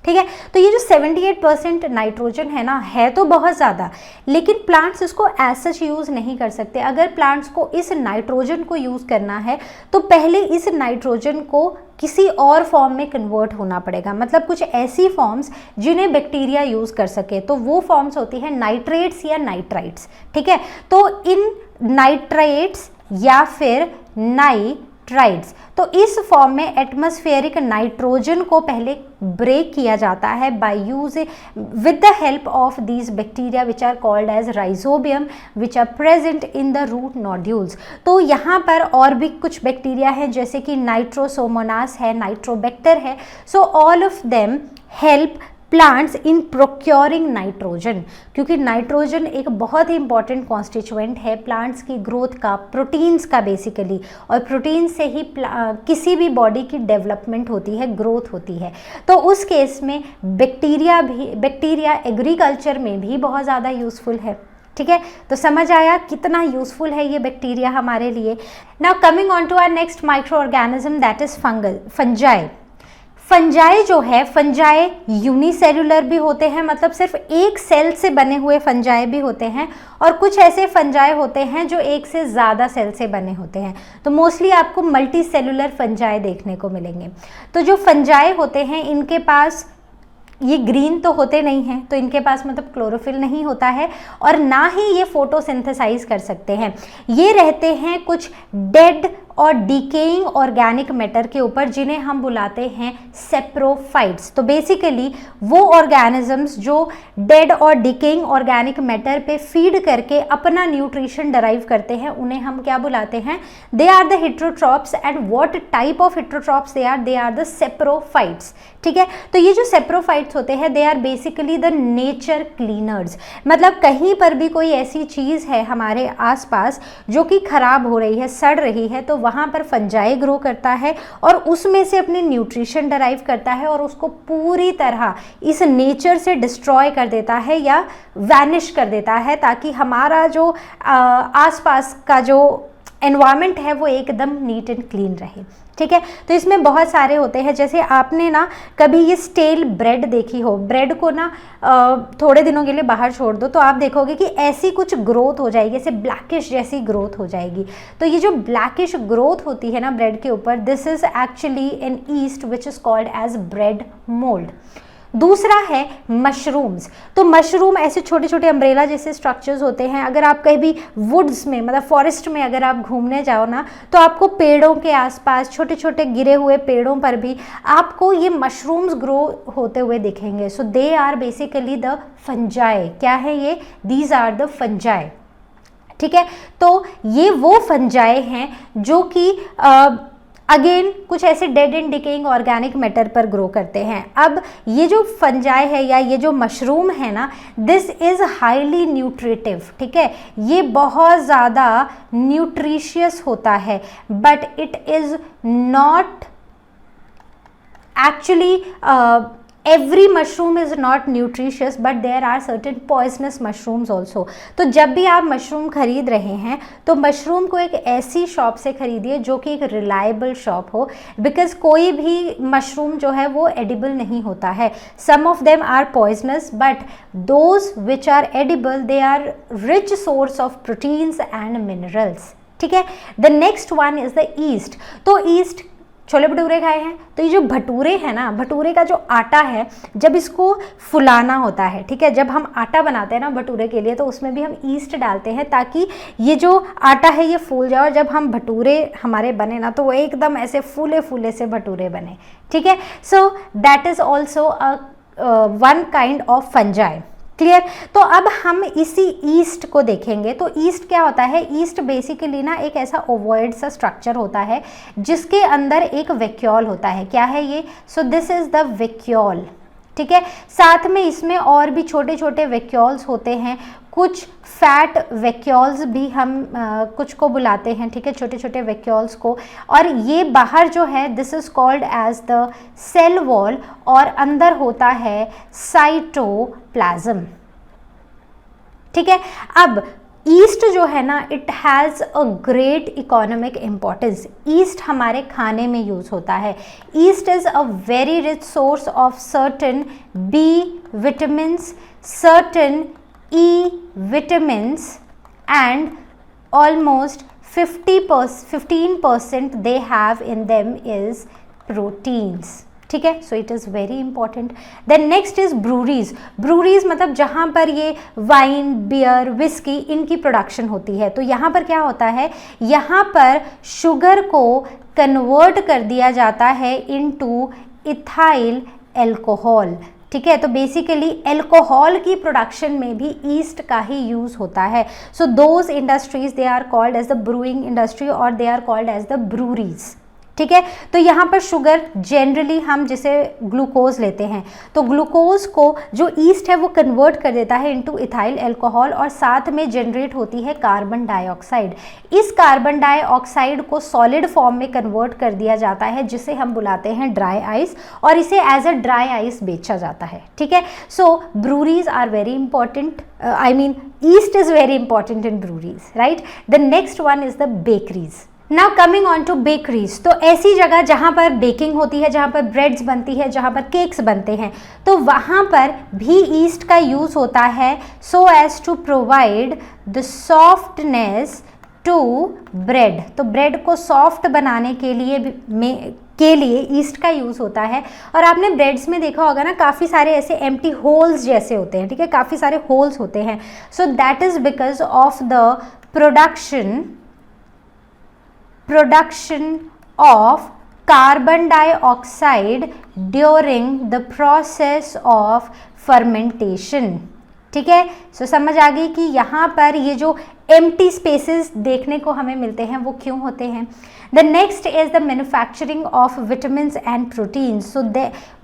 ठीक है, तो ये जो 78% नाइट्रोजन है ना, है तो बहुत ज़्यादा, लेकिन प्लांट्स इसको एज सच यूज़ नहीं कर सकते। अगर प्लांट्स को इस नाइट्रोजन को यूज़ करना है तो पहले इस नाइट्रोजन को किसी और फॉर्म में कन्वर्ट होना पड़ेगा, मतलब कुछ ऐसी फॉर्म्स जिन्हें बैक्टीरिया यूज़ कर सके, तो वो फॉर्म्स होती हैं नाइट्रेट्स या नाइट्राइट्स। ठीक है, तो इन नाइट्रेट्स या फिर नाइट्राइट्स, तो इस फॉर्म में एटमॉस्फेरिक नाइट्रोजन को पहले ब्रेक किया जाता है by use with the help of these bacteria which are called as rhizobium which are present in the root nodules. तो यहाँ पर और भी कुछ बैक्टीरिया हैं जैसे कि नाइट्रोसोमोनास है, नाइट्रोबैक्टर है। सो all of them help plants in procuring nitrogen, क्योंकि नाइट्रोजन एक बहुत ही इंपॉर्टेंट कॉन्स्टिट्यूएंट है प्लांट्स की ग्रोथ का, प्रोटीन्स का बेसिकली, और प्रोटीन से ही किसी भी बॉडी की डेवलपमेंट होती है, ग्रोथ होती है। तो उस केस में बैक्टीरिया एग्रीकल्चर में भी बहुत ज़्यादा यूज़फुल है। ठीक है, तो समझ आया कितना यूज़फुल है ये बैक्टीरिया हमारे लिए। Now coming on to our next micro organism that is fungi. Fungi जो है, फंजाई यूनिसेलुलर भी होते हैं, मतलब सिर्फ एक सेल से बने हुए फंजाई भी होते हैं, और कुछ ऐसे फंजाई होते हैं जो एक से ज़्यादा सेल से बने होते हैं। तो मोस्टली आपको मल्टी सेलुलर फंजाई देखने को मिलेंगे। तो जो फंजाई होते हैं इनके पास ये ग्रीन तो होते नहीं हैं, तो इनके पास मतलब क्लोरोफिल नहीं होता है, और ना ही ये फोटोसिंथेसाइज कर सकते हैं। ये रहते हैं कुछ डेड और डिकेइंग ऑर्गेनिक मैटर के ऊपर जिन्हें हम बुलाते हैं सेप्रोफाइट्स। तो बेसिकली वो ऑर्गेनिजम्स जो डेड और डिकेइंग ऑर्गेनिक मैटर पे फीड करके अपना न्यूट्रिशन डराइव करते हैं, उन्हें हम क्या बुलाते हैं, they are the heterotrophs. And what type of heterotrophs they are the saprophytes. ठीक है, तो ये जो सेप्रोफाइट्स होते हैं they are basically the nature cleaners, मतलब कहीं पर भी कोई ऐसी चीज़ है हमारे आसपास जो कि खराब हो रही है, सड़ रही है, तो वहाँ पर फंजाई ग्रो करता है और उसमें से अपनी न्यूट्रिशन डराइव करता है और उसको पूरी तरह इस नेचर से डिस्ट्रॉय कर देता है या वैनिश कर देता है, ताकि हमारा जो आसपास का जो एनवायरनमेंट है वो एकदम नीट एंड क्लीन रहे। ठीक है, तो इसमें बहुत सारे होते हैं, जैसे आपने ना कभी ये स्टेल ब्रेड देखी हो, ब्रेड को ना थोड़े दिनों के लिए बाहर छोड़ दो तो आप देखोगे कि ऐसी कुछ ग्रोथ हो जाएगी, ऐसे ब्लैकिश जैसी ग्रोथ हो जाएगी। तो ये जो ब्लैकिश ग्रोथ होती है ना ब्रेड के ऊपर, this is actually an yeast which is called as bread mould. दूसरा है मशरूम्स। तो मशरूम ऐसे छोटे छोटे अम्ब्रेला जैसे स्ट्रक्चर्स होते हैं। अगर आप कहीं भी वुड्स में, मतलब फॉरेस्ट में अगर आप घूमने जाओ ना, तो आपको पेड़ों के आसपास, छोटे छोटे गिरे हुए पेड़ों पर भी आपको ये मशरूम्स ग्रो होते हुए दिखेंगे। So they are basically the fungi. क्या है ये? These are the fungi. ठीक है, तो ये वो फंजाई हैं जो कि अगेन कुछ ऐसे dead and decaying organic matter पर ग्रो करते हैं। अब ये जो फंजाई है या ये जो मशरूम है ना, दिस इज़ हाईली न्यूट्रिटिव। ठीक है, ये बहुत ज़्यादा न्यूट्रिशियस होता है, but it is not actually every mushroom is not nutritious but there are certain poisonous mushrooms also. तो जब भी आप मशरूम खरीद रहे हैं तो मशरूम को एक ऐसी शॉप से खरीदिए जो कि एक रिलायबल शॉप हो, बिकॉज कोई भी मशरूम जो है वो एडिबल नहीं होता है. Some of them are poisonous but those which are edible they are rich source of proteins and minerals. ठीक है. The next one is the yeast. तो ईस्ट, छोले भटूरे खाए हैं तो ये जो भटूरे हैं ना, भटूरे का जो आटा है जब इसको फुलाना होता है, ठीक है, जब हम आटा बनाते हैं ना भटूरे के लिए तो उसमें भी हम ईस्ट डालते हैं ताकि ये जो आटा है ये फूल जाए और जब हम भटूरे हमारे बने ना तो वो एकदम ऐसे फूले फूले से भटूरे बने. ठीक है. So that is also one kind of fungi. Clear. तो अब हम इसी ईस्ट को देखेंगे. तो ईस्ट क्या होता है? ईस्ट बेसिकली ना एक ऐसा ओवॉइड सा स्ट्रक्चर होता है जिसके अंदर एक वैक्यूल होता है. क्या है ये? सो दिस इज द वैक्यूल. ठीक है. साथ में इसमें और भी छोटे छोटे वैक्यूल्स होते हैं, कुछ फैट वैक्यूल्स भी हम कुछ को बुलाते हैं. ठीक है, छोटे छोटे वैक्यूल्स को. और ये बाहर जो है this is called as the cell wall और अंदर होता है साइटोप्लाज्म. ठीक है. अब ईस्ट जो है ना it has a great economic importance. Yeast हमारे खाने में यूज़ होता है. Yeast is a very rich source of certain B vitamins, certain E vitamins and almost 15% they have in them is proteins. ठीक है. So it is very important. Then next is breweries. Breweries मतलब जहाँ पर ये wine, beer, whisky इनकी production होती है. तो यहाँ पर क्या होता है? यहाँ पर शुगर को कन्वर्ट कर दिया जाता है इनटू इथाइल एल्कोहल. ठीक है. तो बेसिकली एल्कोहल की प्रोडक्शन में भी ईस्ट का ही यूज़ होता है. So those industries they are called as the brewing industry और they are called as the breweries. ठीक है. तो यहाँ पर शुगर जनरली हम जैसे ग्लूकोज लेते हैं तो ग्लूकोज को जो ईस्ट है वो कन्वर्ट कर देता है इनटू इथाइल अल्कोहल और साथ में जनरेट होती है कार्बन डाइऑक्साइड. इस कार्बन डाइऑक्साइड को सॉलिड फॉर्म में कन्वर्ट कर दिया जाता है जिसे हम बुलाते हैं ड्राई आइस और इसे एज अ ड्राई आइस बेचा जाता है. ठीक है. So breweries are very important. I mean yeast is very important in breweries, right? The next one is the bakeries. Now coming on to bakeries. तो ऐसी जगह जहाँ पर बेकिंग होती है, जहाँ पर ब्रेड्स बनती है, जहाँ पर केक्स बनते हैं तो वहाँ पर भी ईस्ट का यूज़ होता है so as to provide the softness to bread. तो ब्रेड को सॉफ्ट बनाने के लिए ईस्ट का यूज़ होता है. और आपने ब्रेड्स में देखा होगा ना काफ़ी सारे ऐसे एम्प्टी होल्स जैसे होते हैं. ठीक है, काफ़ी सारे होल्स होते हैं. So that is because of the production of carbon dioxide during the process of fermentation. ठीक है. सो समझ आ गई कि यहाँ पर ये जो एम्प्टी स्पेसेस देखने को हमें मिलते हैं वो क्यों होते हैं. The next is the manufacturing of vitamins and proteins. So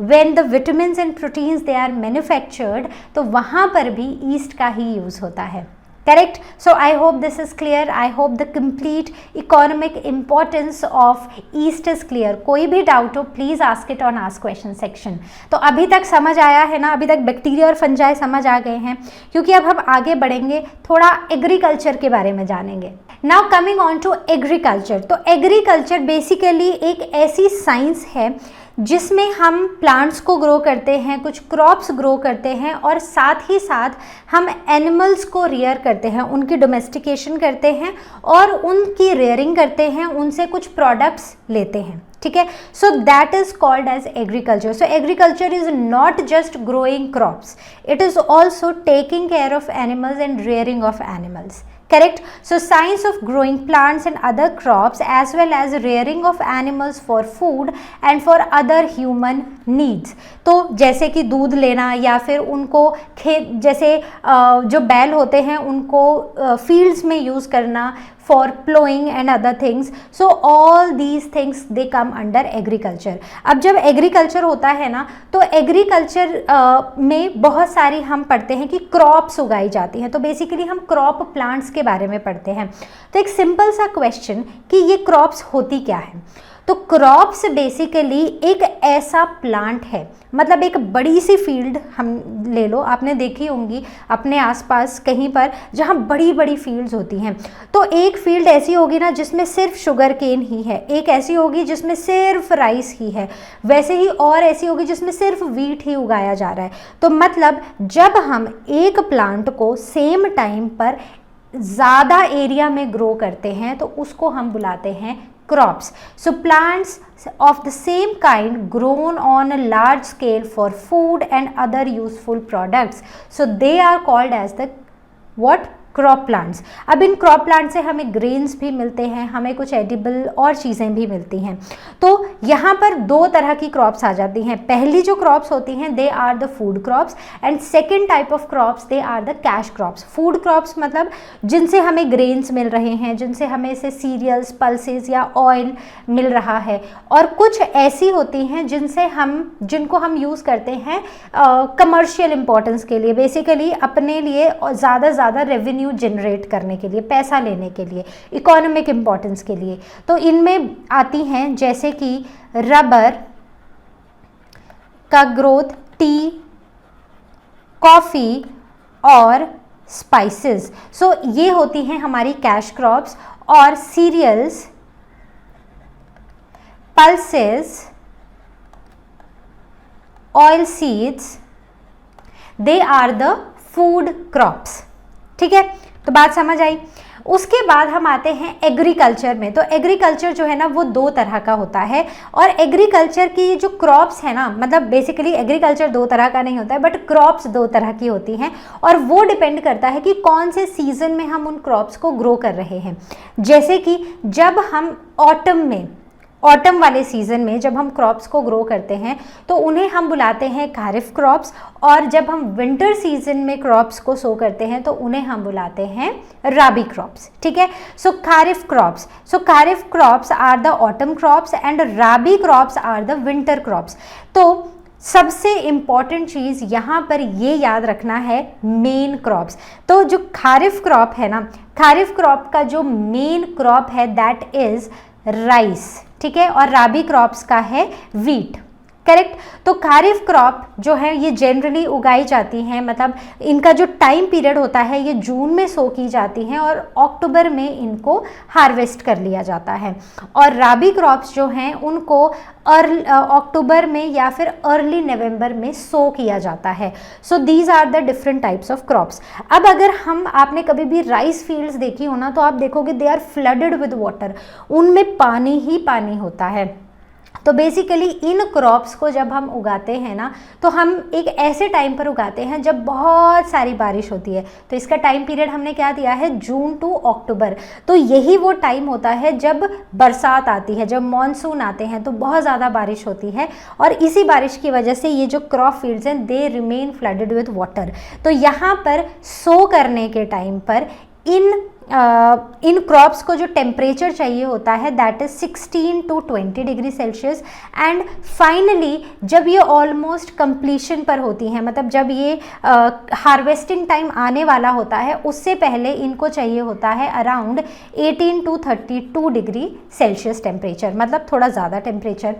when the vitamins and proteins they are manufactured तो वहाँ पर भी ईस्ट का ही यूज़ होता है. Correct. So I hope this is clear. I hope the complete economic importance of yeast is clear. कोई भी doubt हो please ask it on ask question section. तो अभी तक समझ आया है ना? अभी तक बैक्टीरिया और फंजाई समझ आ गए हैं क्योंकि अब हम आगे बढ़ेंगे, थोड़ा एग्रीकल्चर के बारे में जानेंगे. Now coming on to agriculture. तो एग्रीकल्चर बेसिकली एक ऐसी साइंस है जिसमें हम प्लांट्स को ग्रो करते हैं, कुछ क्रॉप्स ग्रो करते हैं और साथ ही साथ हम एनिमल्स को रियर करते हैं, उनकी डोमेस्टिकेशन करते हैं और उनकी रेयरिंग करते हैं, उनसे कुछ प्रोडक्ट्स लेते हैं. ठीक है. So that is called as agriculture. So agriculture is not just growing crops, it is also taking care of animals and rearing of animals. Correct. So science of growing plants and other crops as well as rearing of animals for food and for other human needs. तो जैसे कि दूध लेना या फिर उनको खेत जैसे जो बैल होते हैं उनको फील्ड्स में यूज़ करना for plowing and other things. So all these things they come under agriculture. अब जब एग्रीकल्चर होता है ना तो एग्रीकल्चर में बहुत सारी हम पढ़ते हैं कि क्रॉप्स उगाई जाती हैं. तो बेसिकली हम क्रॉप प्लांट्स के बारे में पढ़ते हैं. तो एक सिंपल सा क्वेश्चन कि ये क्रॉप्स होती क्या है. तो क्रॉप्स बेसिकली एक ऐसा प्लांट है, मतलब एक बड़ी सी फील्ड हम ले लो, आपने देखी होंगी अपने आसपास कहीं पर जहाँ बड़ी बड़ी फील्ड्स होती हैं। तो एक फील्ड ऐसी होगी ना जिसमें सिर्फ शुगर केन ही है, एक ऐसी होगी जिसमें सिर्फ राइस ही है, वैसे ही और ऐसी होगी जिसमें सिर्फ वीट ही उगाया जा रहा है। तो मतलब जब हम एक प्लांट को सेम टाइम पर ज़्यादा एरिया में ग्रो करते हैं तो उसको हम बुलाते हैं crops. So plants of the same kind grown on a large scale for food and other useful products. So they are called as the what? Crop plants. अब इन क्रॉप प्लांट से हमें ग्रेन्स भी मिलते हैं, हमें कुछ edible और चीज़ें भी मिलती हैं। तो यहाँ पर दो तरह की क्रॉप्स आ जाती हैं। पहली जो क्रॉप्स होती हैं they are the food crops and second type of crops they are the cash crops. Food crops मतलब जिनसे हमें ग्रेन्स मिल रहे हैं, जिनसे हमें से सीरियल्स, पल्सेस या ऑयल मिल रहा है, और कुछ ऐसी होती हैं जिनको हम यूज़ करते हैं कमर्शियल इंपॉर्टेंस के लिए, बेसिकली अपने लिए ज़्यादा रेवेन्यू जनरेट करने के लिए, पैसा लेने के लिए, इकोनॉमिक इंपॉर्टेंस के लिए। तो इनमें आती हैं जैसे कि रबर का ग्रोथ, टी, कॉफ़ी और स्पाइसेस। सो ये होती हैं हमारी कैश क्रॉप्स। और cereals, pulses, oil seeds, they are the food crops. ठीक है, तो बात समझ आई। उसके बाद हम आते हैं एग्रीकल्चर में। तो एग्रीकल्चर जो है ना वो दो तरह का होता है, और एग्रीकल्चर की जो क्रॉप्स है ना, मतलब बेसिकली एग्रीकल्चर दो तरह का नहीं होता है, बट क्रॉप्स दो तरह की होती हैं, और वो डिपेंड करता है कि कौन से सीजन में हम उन क्रॉप्स को ग्रो कर रहे हैं। जैसे कि जब हम ऑटम वाले सीजन में जब हम क्रॉप्स को ग्रो करते हैं तो उन्हें हम बुलाते हैं खारिफ क्रॉप्स, और जब हम विंटर सीजन में क्रॉप्स को सो करते हैं तो उन्हें हम बुलाते हैं राबी क्रॉप्स। ठीक है, so kharif crops are the autumn crops and rabi crops are the winter crops. तो सबसे इम्पॉर्टेंट चीज़ यहाँ पर ये याद रखना है, मेन क्रॉप्स। तो जो खारिफ क्रॉप है ना, खारिफ क्रॉप का जो मेन क्रॉप है दैट इज राइस। ठीक है, और राबी क्रॉप्स का है वीट। करेक्ट। तो खारिफ क्रॉप जो है ये जनरली उगाई जाती हैं, मतलब इनका जो टाइम पीरियड होता है ये जून में सो की जाती हैं और अक्टूबर में इनको हार्वेस्ट कर लिया जाता है। और राबी क्रॉप्स जो हैं उनको अक्टूबर में या फिर अर्ली नवंबर में सो किया जाता है। So these are the different types of crops. अब अगर आपने कभी भी राइस फील्ड्स देखी हो ना, तो आप देखोगे they are flooded with water, उनमें पानी ही पानी होता है। तो बेसिकली इन क्रॉप्स को जब हम उगाते हैं ना, तो हम एक ऐसे टाइम पर उगाते हैं जब बहुत सारी बारिश होती है। तो इसका टाइम पीरियड हमने क्या दिया है, जून टू अक्टूबर। तो यही वो टाइम होता है जब बरसात आती है, जब मॉनसून आते हैं तो बहुत ज़्यादा बारिश होती है, और इसी बारिश की वजह से ये जो क्रॉप फील्ड्स हैं they remain flooded with water. तो यहाँ पर सो करने के टाइम पर इन क्रॉप्स को जो टेम्परेचर चाहिए होता है that is 16 to 20 degree Celsius. And finally जब ये ऑलमोस्ट कंप्लीशन पर होती हैं, मतलब जब ये हार्वेस्टिंग टाइम आने वाला होता है, उससे पहले इनको चाहिए होता है around 18 to 32 degree Celsius temperature, मतलब थोड़ा ज़्यादा temperature.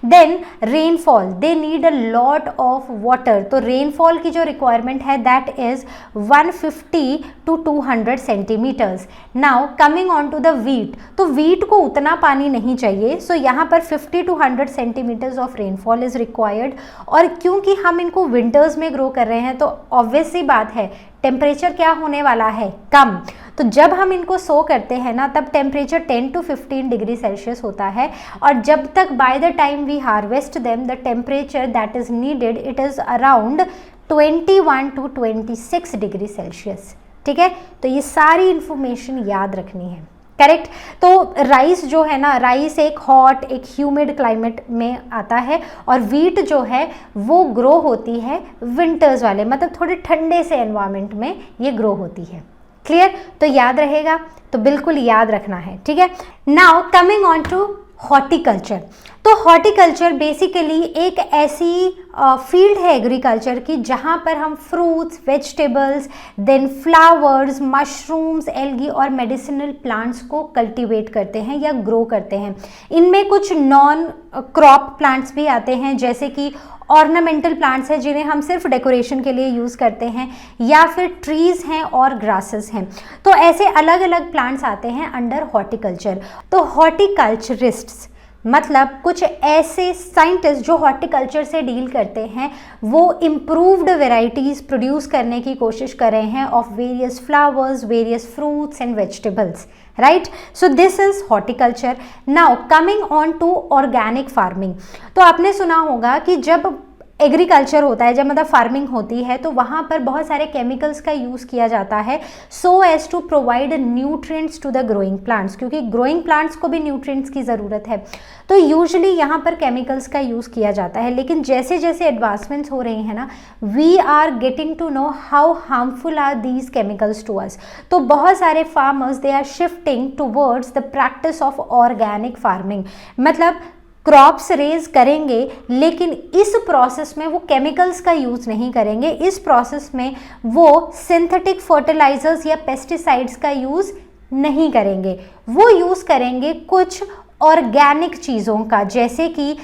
Then rainfall, they need a lot of water. तो रेनफॉल की जो रिक्वायरमेंट है that is 150 to 200 centimetres. Now coming on to the wheat, तो वीट को उतना पानी नहीं चाहिए। सो यहाँ पर 50 to 100 centimetres of rainfall is required. और क्योंकि हम इनको विंटर्स में ग्रो कर रहे हैं तो ऑब्वियस सी बात है टेम्परेचर क्या होने वाला है, कम। तो जब हम इनको सो करते हैं ना, तब टेम्परेचर 10 to 15 डिग्री सेल्सियस होता है, और जब तक by the time we harvest them the temperature that is needed it is around 21 to 26 degree Celsius. ठीक है, तो ये सारी इंफॉर्मेशन याद रखनी है। करेक्ट। तो राइस जो है ना, राइस एक हॉट, एक ह्यूमिड क्लाइमेट में आता है, और वीट जो है वो ग्रो होती है विंटर्स वाले, मतलब थोड़े ठंडे से एनवायरनमेंट में ये ग्रो होती है। क्लियर? तो याद रहेगा, तो बिल्कुल याद रखना है। ठीक है। Now coming on to horticulture. तो हॉर्टिकल्चर बेसिकली एक ऐसी फील्ड है एग्रीकल्चर की जहाँ पर हम fruits, vegetables, then flowers, mushrooms, algae और मेडिसिनल प्लांट्स को कल्टीवेट करते हैं या ग्रो करते हैं। इनमें कुछ नॉन क्रॉप प्लांट्स भी आते हैं, जैसे कि ऑर्नामेंटल प्लांट्स हैं जिन्हें हम सिर्फ डेकोरेशन के लिए यूज़ करते हैं, या फिर ट्रीज़ हैं और ग्रासेस हैं। तो ऐसे अलग अलग प्लांट्स आते हैं अंडर हॉर्टिकल्चर। तो हॉर्टिकल्चरिस्ट्स मतलब कुछ ऐसे साइंटिस्ट जो हॉर्टिकल्चर से डील करते हैं, वो इम्प्रूव्ड वेराइटीज़ प्रोड्यूस करने की कोशिश कर रहे हैं of various flowers, various fruits and vegetables, right. So this is horticulture. Now coming on to organic farming. तो आपने सुना होगा कि जब एग्रीकल्चर होता है, जब मतलब फार्मिंग होती है, तो वहाँ पर बहुत सारे केमिकल्स का यूज़ किया जाता है so as to provide nutrients to the growing plants, क्योंकि ग्रोइंग प्लांट्स को भी न्यूट्रिएंट्स की ज़रूरत है। तो यूजुअली यहाँ पर केमिकल्स का यूज़ किया जाता है, लेकिन जैसे जैसे एडवांसमेंट्स हो रही हैं ना, we are getting to know how harmful are these chemicals to us. तो बहुत सारे farmers they are shifting towards the practice of organic farming, मतलब क्रॉप्स रेज करेंगे लेकिन इस प्रोसेस में वो केमिकल्स का यूज़ नहीं करेंगे, इस प्रोसेस में वो सिंथेटिक फर्टिलाइजर्स या पेस्टिसाइड्स का यूज़ नहीं करेंगे, वो यूज़ करेंगे कुछ ऑर्गेनिक चीज़ों का, जैसे कि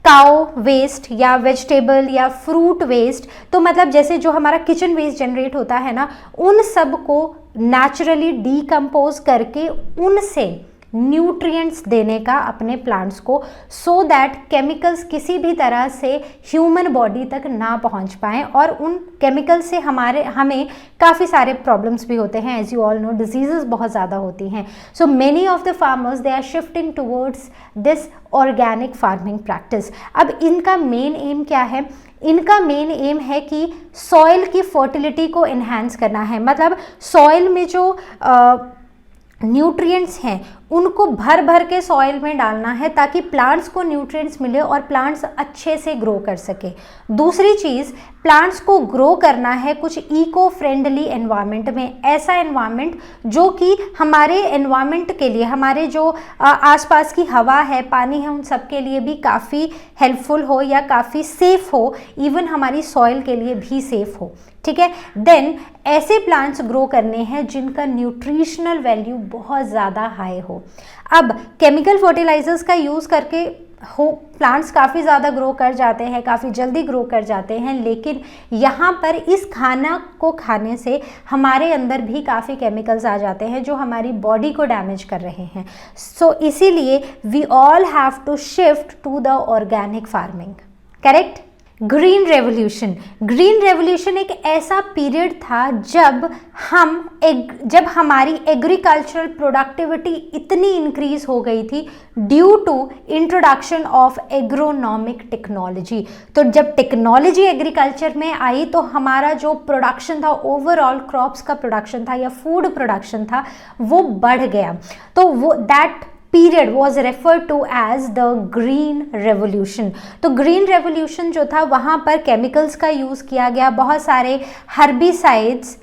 काउ वेस्ट या वेजिटेबल या फ्रूट वेस्ट। तो मतलब जैसे जो हमारा किचन वेस्ट जनरेट होता है ना, उन सब को नेचुरली डीकम्पोज करके उनसे न्यूट्रिएंट्स देने का अपने प्लांट्स को, सो दैट केमिकल्स किसी भी तरह से ह्यूमन बॉडी तक ना पहुंच पाएँ। और उन केमिकल से हमें काफ़ी सारे प्रॉब्लम्स भी होते हैं, as you all know diseases बहुत ज़्यादा होती हैं। So many of the farmers they are shifting towards this organic farming practice. अब इनका मेन एम क्या है? इनका मेन एम है कि सॉइल की फर्टिलिटी को इन्हांस करना है, मतलब सॉइल में जो न्यूट्रिएंट्स हैं उनको भर भर के सॉइल में डालना है ताकि प्लांट्स को न्यूट्रिएंट्स मिले और प्लांट्स अच्छे से ग्रो कर सके। दूसरी चीज़, प्लांट्स को ग्रो करना है कुछ इको फ्रेंडली एनवायरनमेंट में, ऐसा एनवायरनमेंट जो कि हमारे एनवायरनमेंट के लिए, हमारे जो आसपास की हवा है, पानी है, उन सब के लिए भी काफ़ी हेल्पफुल हो या काफ़ी सेफ हो, इवन हमारी सॉइल के लिए भी सेफ हो, ठीक है। देन ऐसे प्लांट्स ग्रो करने हैं जिनका न्यूट्रिशनल वैल्यू बहुत ज़्यादा हाई हो। अब केमिकल फर्टिलाइजर्स का यूज़ करके प्लांट्स काफ़ी ज़्यादा ग्रो कर जाते हैं, काफ़ी जल्दी ग्रो कर जाते हैं, लेकिन यहाँ पर इस खाना को खाने से हमारे अंदर भी काफ़ी केमिकल्स आ जाते हैं जो हमारी बॉडी को डैमेज कर रहे हैं। सो इसीलिए we all have to shift to the organic farming, correct. Green revolution एक ऐसा पीरियड था जब हमारी एग्रीकल्चरल प्रोडक्टिविटी इतनी इंक्रीज हो गई थी due to introduction of agronomic technology. तो जब टेक्नोलॉजी एग्रीकल्चर में आई तो हमारा जो प्रोडक्शन था, ओवरऑल क्रॉप्स का प्रोडक्शन था या फूड प्रोडक्शन था, वो बढ़ गया। तो वो that period was refer to as the green revolution. तो ग्रीन रेवोल्यूशन जो था वहाँ पर केमिकल्स का यूज़ किया गया, बहुत सारे हर्बिसाइड्स,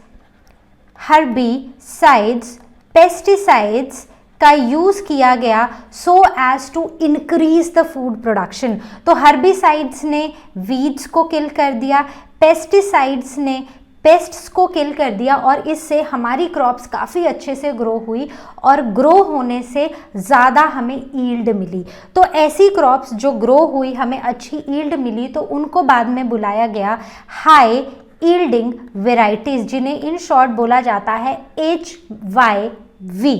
पेस्टिसाइड्स का यूज़ किया गया so as to increase the food production. तो हर्बिसाइड्स ने वीड्स को किल कर दिया, पेस्टिसाइड्स ने पेस्ट्स को किल कर दिया, और इससे हमारी क्रॉप्स काफ़ी अच्छे से ग्रो हुई और ग्रो होने से ज़्यादा हमें ईल्ड मिली। तो ऐसी क्रॉप्स जो ग्रो हुई, हमें अच्छी ईल्ड मिली, तो उनको बाद में बुलाया गया हाई ईल्डिंग वेराइटीज़, जिन्हें इन शॉर्ट बोला जाता है HYV,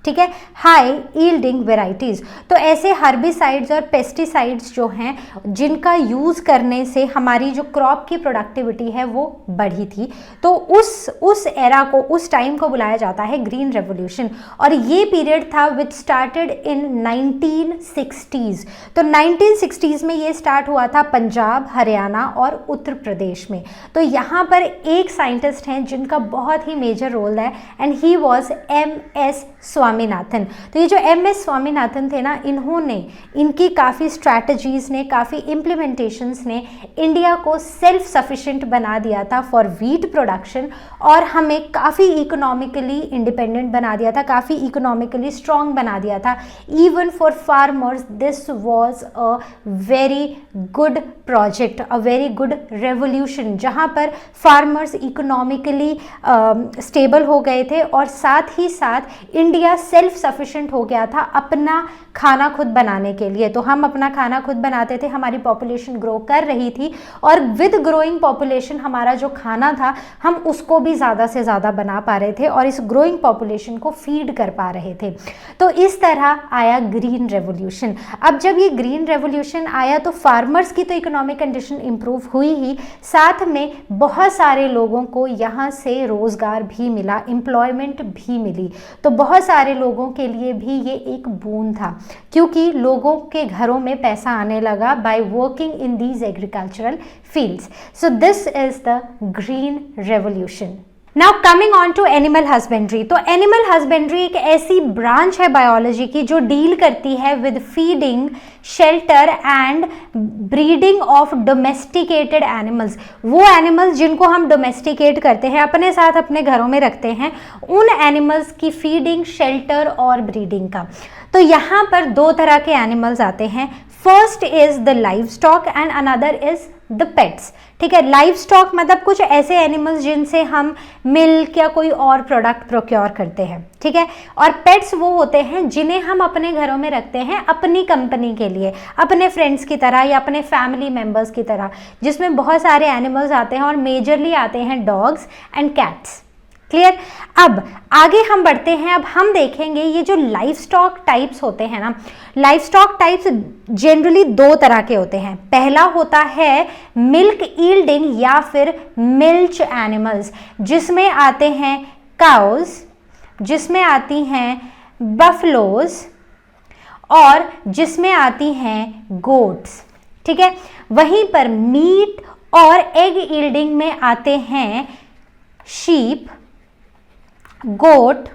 ठीक है, हाई ईल्डिंग वेराइटीज़। तो ऐसे हर्बिसाइड्स और पेस्टिसाइड्स जो हैं जिनका यूज़ करने से हमारी जो क्रॉप की प्रोडक्टिविटी है वो बढ़ी थी, तो उस एरा को, उस टाइम को बुलाया जाता है ग्रीन रेवोल्यूशन। और ये पीरियड था विच स्टार्टेड इन 1960s। तो 1960s में ये स्टार्ट हुआ था पंजाब, हरियाणा और उत्तर प्रदेश में। तो यहाँ पर एक साइंटिस्ट हैं जिनका बहुत ही मेजर रोल है, एंड ही वॉज MS स्वामी। स्वामीनाथन। तो ये जो MS स्वामीनाथन थे ना, इन्होंने, इनकी काफ़ी स्ट्रैटेजीज ने, काफ़ी इम्प्लीमेंटेशंस ने इंडिया को सेल्फ सफिशिएंट बना दिया था फॉर व्हीट प्रोडक्शन, और हमें काफ़ी इकोनॉमिकली इंडिपेंडेंट बना दिया था, काफ़ी इकोनॉमिकली स्ट्रॉन्ग बना दिया था। Even for farmers this was a very good project, a very good revolution, जहाँ पर फार्मर्स इकोनॉमिकली स्टेबल हो गए थे और साथ ही साथ इंडिया सेल्फ सफिशिएंट हो गया था अपना खाना खुद बनाने के लिए। तो हम अपना खाना खुद बनाते थे, हमारी पॉपुलेशन ग्रो कर रही थी, और विद ग्रोइंग पॉपुलेशन हमारा जो खाना था हम उसको भी ज़्यादा से ज़्यादा बना पा रहे थे और इस ग्रोइंग पॉपुलेशन को फीड कर पा रहे थे। तो इस तरह आया ग्रीन रेवोल्यूशन। अब जब ये ग्रीन रेवोल्यूशन आया तो फार्मर्स की तो इकोनॉमिक कंडीशन इंप्रूव हुई ही, साथ में बहुत सारे लोगों को यहाँ से रोज़गार भी मिला, एम्प्लॉयमेंट भी मिली। तो बहुत सारे लोगों के लिए भी ये एक बून था, क्योंकि लोगों के घरों में पैसा आने लगा by working in these agricultural fields. So this is the green revolution. Now coming on to animal husbandry. तो एनिमल हस्बेंड्री एक ऐसी ब्रांच है बायोलॉजी की जो डील करती है with feeding, shelter and breeding of domesticated animals. वो animals जिनको हम डोमेस्टिकेट करते हैं, अपने साथ अपने घरों में रखते हैं, उन एनिमल्स की फीडिंग, शेल्टर और ब्रीडिंग का। तो यहाँ पर दो तरह के एनिमल्स आते हैं। First is the live stock and another is the pets. ठीक है, लाइव स्टॉक मतलब कुछ ऐसे एनिमल्स जिनसे हम मिल्क या कोई और प्रोडक्ट प्रोक्योर करते हैं। ठीक है, और पेट्स वो होते हैं जिन्हें हम अपने घरों में रखते हैं अपनी कंपनी के लिए, अपने फ्रेंड्स की तरह या अपने फैमिली मेम्बर्स की तरह, जिसमें बहुत सारे एनिमल्स आते हैं और मेजरली आते हैं डॉग्स एंड कैट्स। क्लियर। अब आगे हम बढ़ते हैं। अब हम देखेंगे ये जो लाइव स्टॉक टाइप्स होते हैं ना, लाइव स्टॉक टाइप्स जनरली दो तरह के होते हैं। पहला होता है मिल्क ईल्डिंग या फिर मिल्च एनिमल्स, जिसमें आते हैं काउज, जिसमें आती हैं बफलोज और जिसमें आती हैं गोट्स। ठीक है, वहीं पर मीट और एग ईल्डिंग में आते हैं शीप, गोट,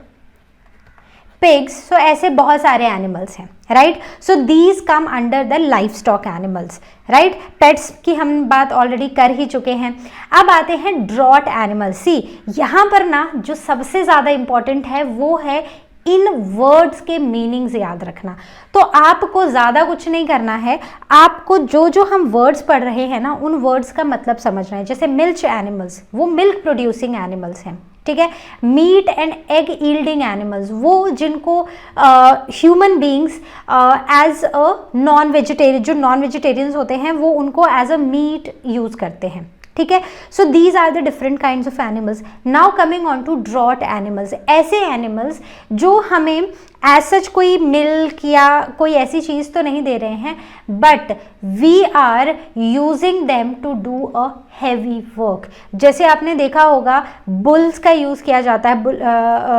पिग्स। सो ऐसे बहुत सारे एनिमल्स हैं, right. So these come under the life stock animals, right. Pets की हम बात ऑलरेडी कर ही चुके हैं। अब आते हैं ड्रॉट एनिमल्स। सी यहाँ पर ना जो सबसे ज़्यादा इंपॉर्टेंट है वो है इन वर्ड्स के मीनिंग्स याद रखना। तो आपको ज़्यादा कुछ नहीं करना है, आपको जो जो हम वर्ड्स पढ़ रहे हैं ना उन वर्ड्स का मतलब समझना है। जैसे मिल्च एनिमल्स, वो मिल्क प्रोड्यूसिंग एनिमल्स हैं। ठीक है, meat and egg yielding animals, वो जिनको human beings as a non vegetarian, जो नॉन वेजिटेरियंस होते हैं वो उनको एज अ मीट यूज़ करते हैं। ठीक है, so these are the different kinds of animals. Now coming on to draught animals, ऐसे एनिमल्स जो हमें एज सच कोई मिल्क या कोई ऐसी चीज़ तो नहीं दे रहे हैं, but we are using them to do a heavy work. जैसे आपने देखा होगा बुल्स का यूज़ किया जाता है,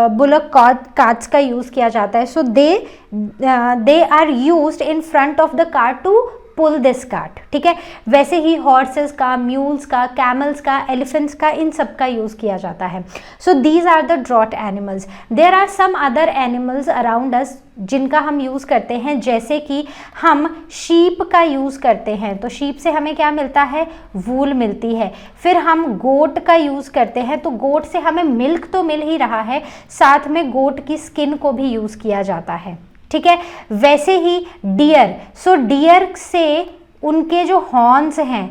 बुलक कार्ट्स का यूज़ किया जाता है। So they are used in front of the car to pull this cart. ठीक है, वैसे ही हॉर्सेस का, म्यूल्स का, कैमल्स का, एलिफेंट्स का, इन सब का यूज़ किया जाता है। So these are the draught animals. There are some other animals around us जिनका हम यूज़ करते हैं, जैसे कि हम शीप का यूज़ करते हैं। तो शीप से हमें क्या मिलता है? वूल मिलती है। फिर हम गोट का यूज़ करते हैं, तो गोट से हमें मिल्क तो मिल ही रहा है, साथ में गोट की स्किन को भी यूज़ किया जाता है। ठीक है, वैसे ही डियर, सो डियर से उनके जो हॉर्न्स हैं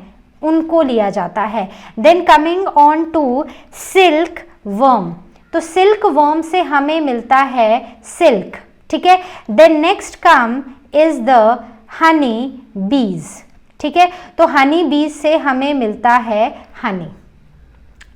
उनको लिया जाता है। Then coming on to silk worm, तो सिल्क वर्म से हमें मिलता है सिल्क। ठीक है, then next come is the honey bees. ठीक है, तो हनी बीज से हमें मिलता है Honey.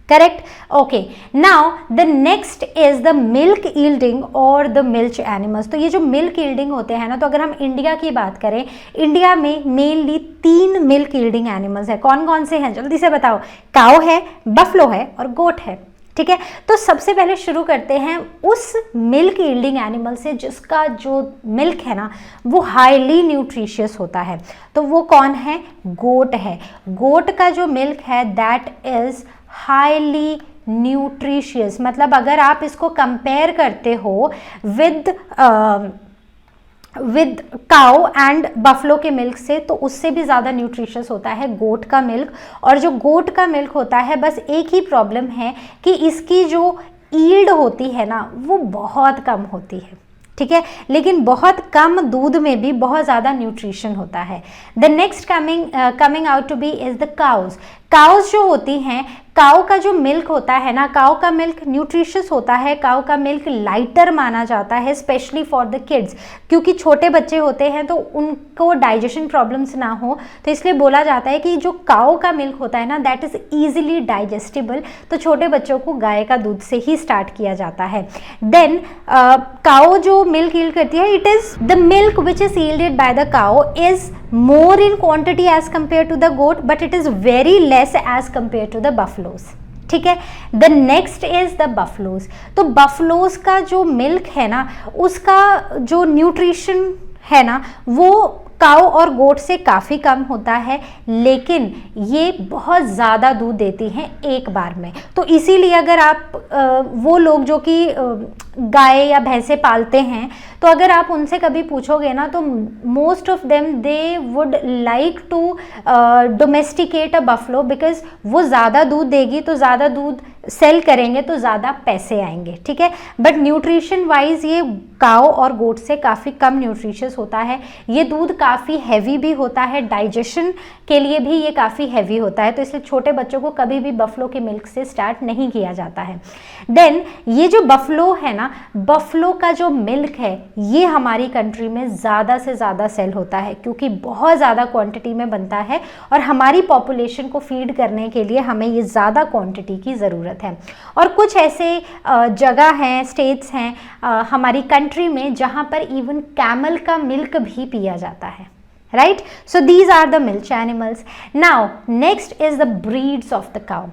Correct, okay. Now the next is the milk yielding और द मिल्च एनिमल्स। तो ये जो मिल्क ईल्डिंग होते हैं ना, तो अगर हम इंडिया की बात करें, इंडिया में मेनली 3 मिल्क ईल्डिंग एनिमल्स है। कौन कौन से हैं जल्दी से बताओ? काऊ है, बफलो है और गोट है। ठीक है, तो सबसे पहले शुरू करते हैं उस मिल्क ईल्डिंग एनिमल से जिसका जो मिल्क है ना वो हाईली न्यूट्रिशियस होता है। तो वो कौन है? गोट है। गोट का जो मिल्क है दैट इज हाईली न्यूट्रिशियस, मतलब अगर आप इसको कंपेयर करते हो विद काउ एंड बफलो के मिल्क से, तो उससे भी ज़्यादा न्यूट्रिशियस होता है गोट का मिल्क। और जो गोट का मिल्क होता है, बस एक ही प्रॉब्लम है कि इसकी जो ईल्ड होती है ना, वो बहुत कम होती है, ठीक है, लेकिन बहुत कम दूध में भी बहुत ज़्यादा न्यूट्रिशन होता है। The next coming out to be is the cows. Cows जो होती हैं, काउ का जो मिल्क होता है ना, काउ का मिल्क न्यूट्रिशियस होता है, काउ का मिल्क लाइटर माना जाता है स्पेशली फॉर द किड्स, क्योंकि छोटे बच्चे होते हैं तो उनको डाइजेशन प्रॉब्लम्स ना हो, तो इसलिए बोला जाता है कि जो काउ का मिल्क होता है ना, दैट इज़ ईजिली डाइजेस्टिबल, तो छोटे बच्चों को गाय का दूध से ही स्टार्ट किया जाता है। देन काउ जो मिल्क यील्ड करती है, it is the milk which is yielded by the cow is more in quantity as compared to the goat, but it is very less as compared to the buffaloes, ठीक है। The next is the buffaloes. तो buffaloes का जो milk है ना, उसका जो nutrition है ना, वो काऊ और गोट से काफ़ी कम होता है, लेकिन ये बहुत ज़्यादा दूध देती हैं एक बार में। तो इसीलिए अगर आप वो लोग जो कि गाय या भैंसे पालते हैं, तो अगर आप उनसे कभी पूछोगे ना, तो most of them they would like to domesticate a buffalo, because वो ज़्यादा दूध देगी, तो ज़्यादा दूध सेल करेंगे तो ज़्यादा पैसे आएंगे, ठीक है। बट न्यूट्रिशन वाइज ये काऊ और गोट से काफ़ी कम न्यूट्रिशियस होता है। ये दूध काफ़ी हैवी भी होता है, डाइजेशन के लिए भी ये काफ़ी हैवी होता है, तो इसलिए छोटे बच्चों को कभी भी बफलो के मिल्क से स्टार्ट नहीं किया जाता है। देन ये जो बफलो है ना, बफलो का जो मिल्क है, ये हमारी कंट्री में ज़्यादा से ज़्यादा सेल होता है, क्योंकि बहुत ज़्यादा क्वांटिटी में बनता है और हमारी पॉपुलेशन को फीड करने के लिए हमें ये ज़्यादा क्वांटिटी की ज़रूरत है। और कुछ ऐसे जगह हैं, स्टेट्स हैं हमारी कंट्री में, जहाँ पर इवन कैमल का मिल्क भी पिया जाता है, right. So these are the milk animals. Now next is the breeds of the cow.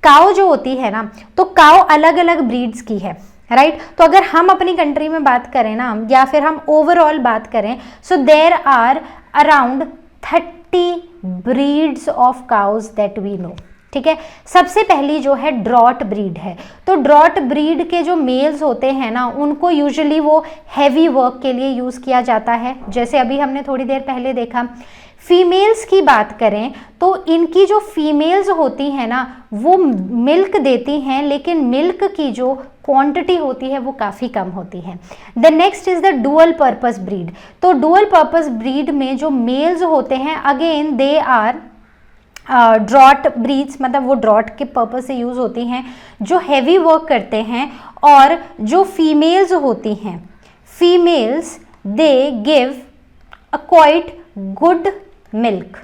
Cow जो होती है ना, तो काउ अलग अलग ब्रीड्स की है, राइट। तो अगर हम अपनी कंट्री में बात करें ना, या फिर हम ओवरऑल बात करें, so there are around 30 breeds of cows that we know, ठीक है। सबसे पहली जो है ड्रॉट ब्रीड है। तो ड्रॉट ब्रीड के जो मेल्स होते हैं ना, उनको यूजुअली वो हैवी वर्क के लिए यूज़ किया जाता है, जैसे अभी हमने थोड़ी देर पहले देखा। फीमेल्स की बात करें तो इनकी जो फीमेल्स होती हैं ना, वो मिल्क देती हैं, लेकिन मिल्क की जो क्वांटिटी होती है वो काफ़ी कम होती है। The next is the dual purpose breed. तो डुअल पर्पस ब्रीड में जो मेल्स होते हैं, again they are draught breeds, मतलब वो ड्रॉट के पर्पस से यूज़ होती हैं, जो हैवी वर्क करते हैं। और जो फीमेल्स होती हैं, females they give a quite good milk,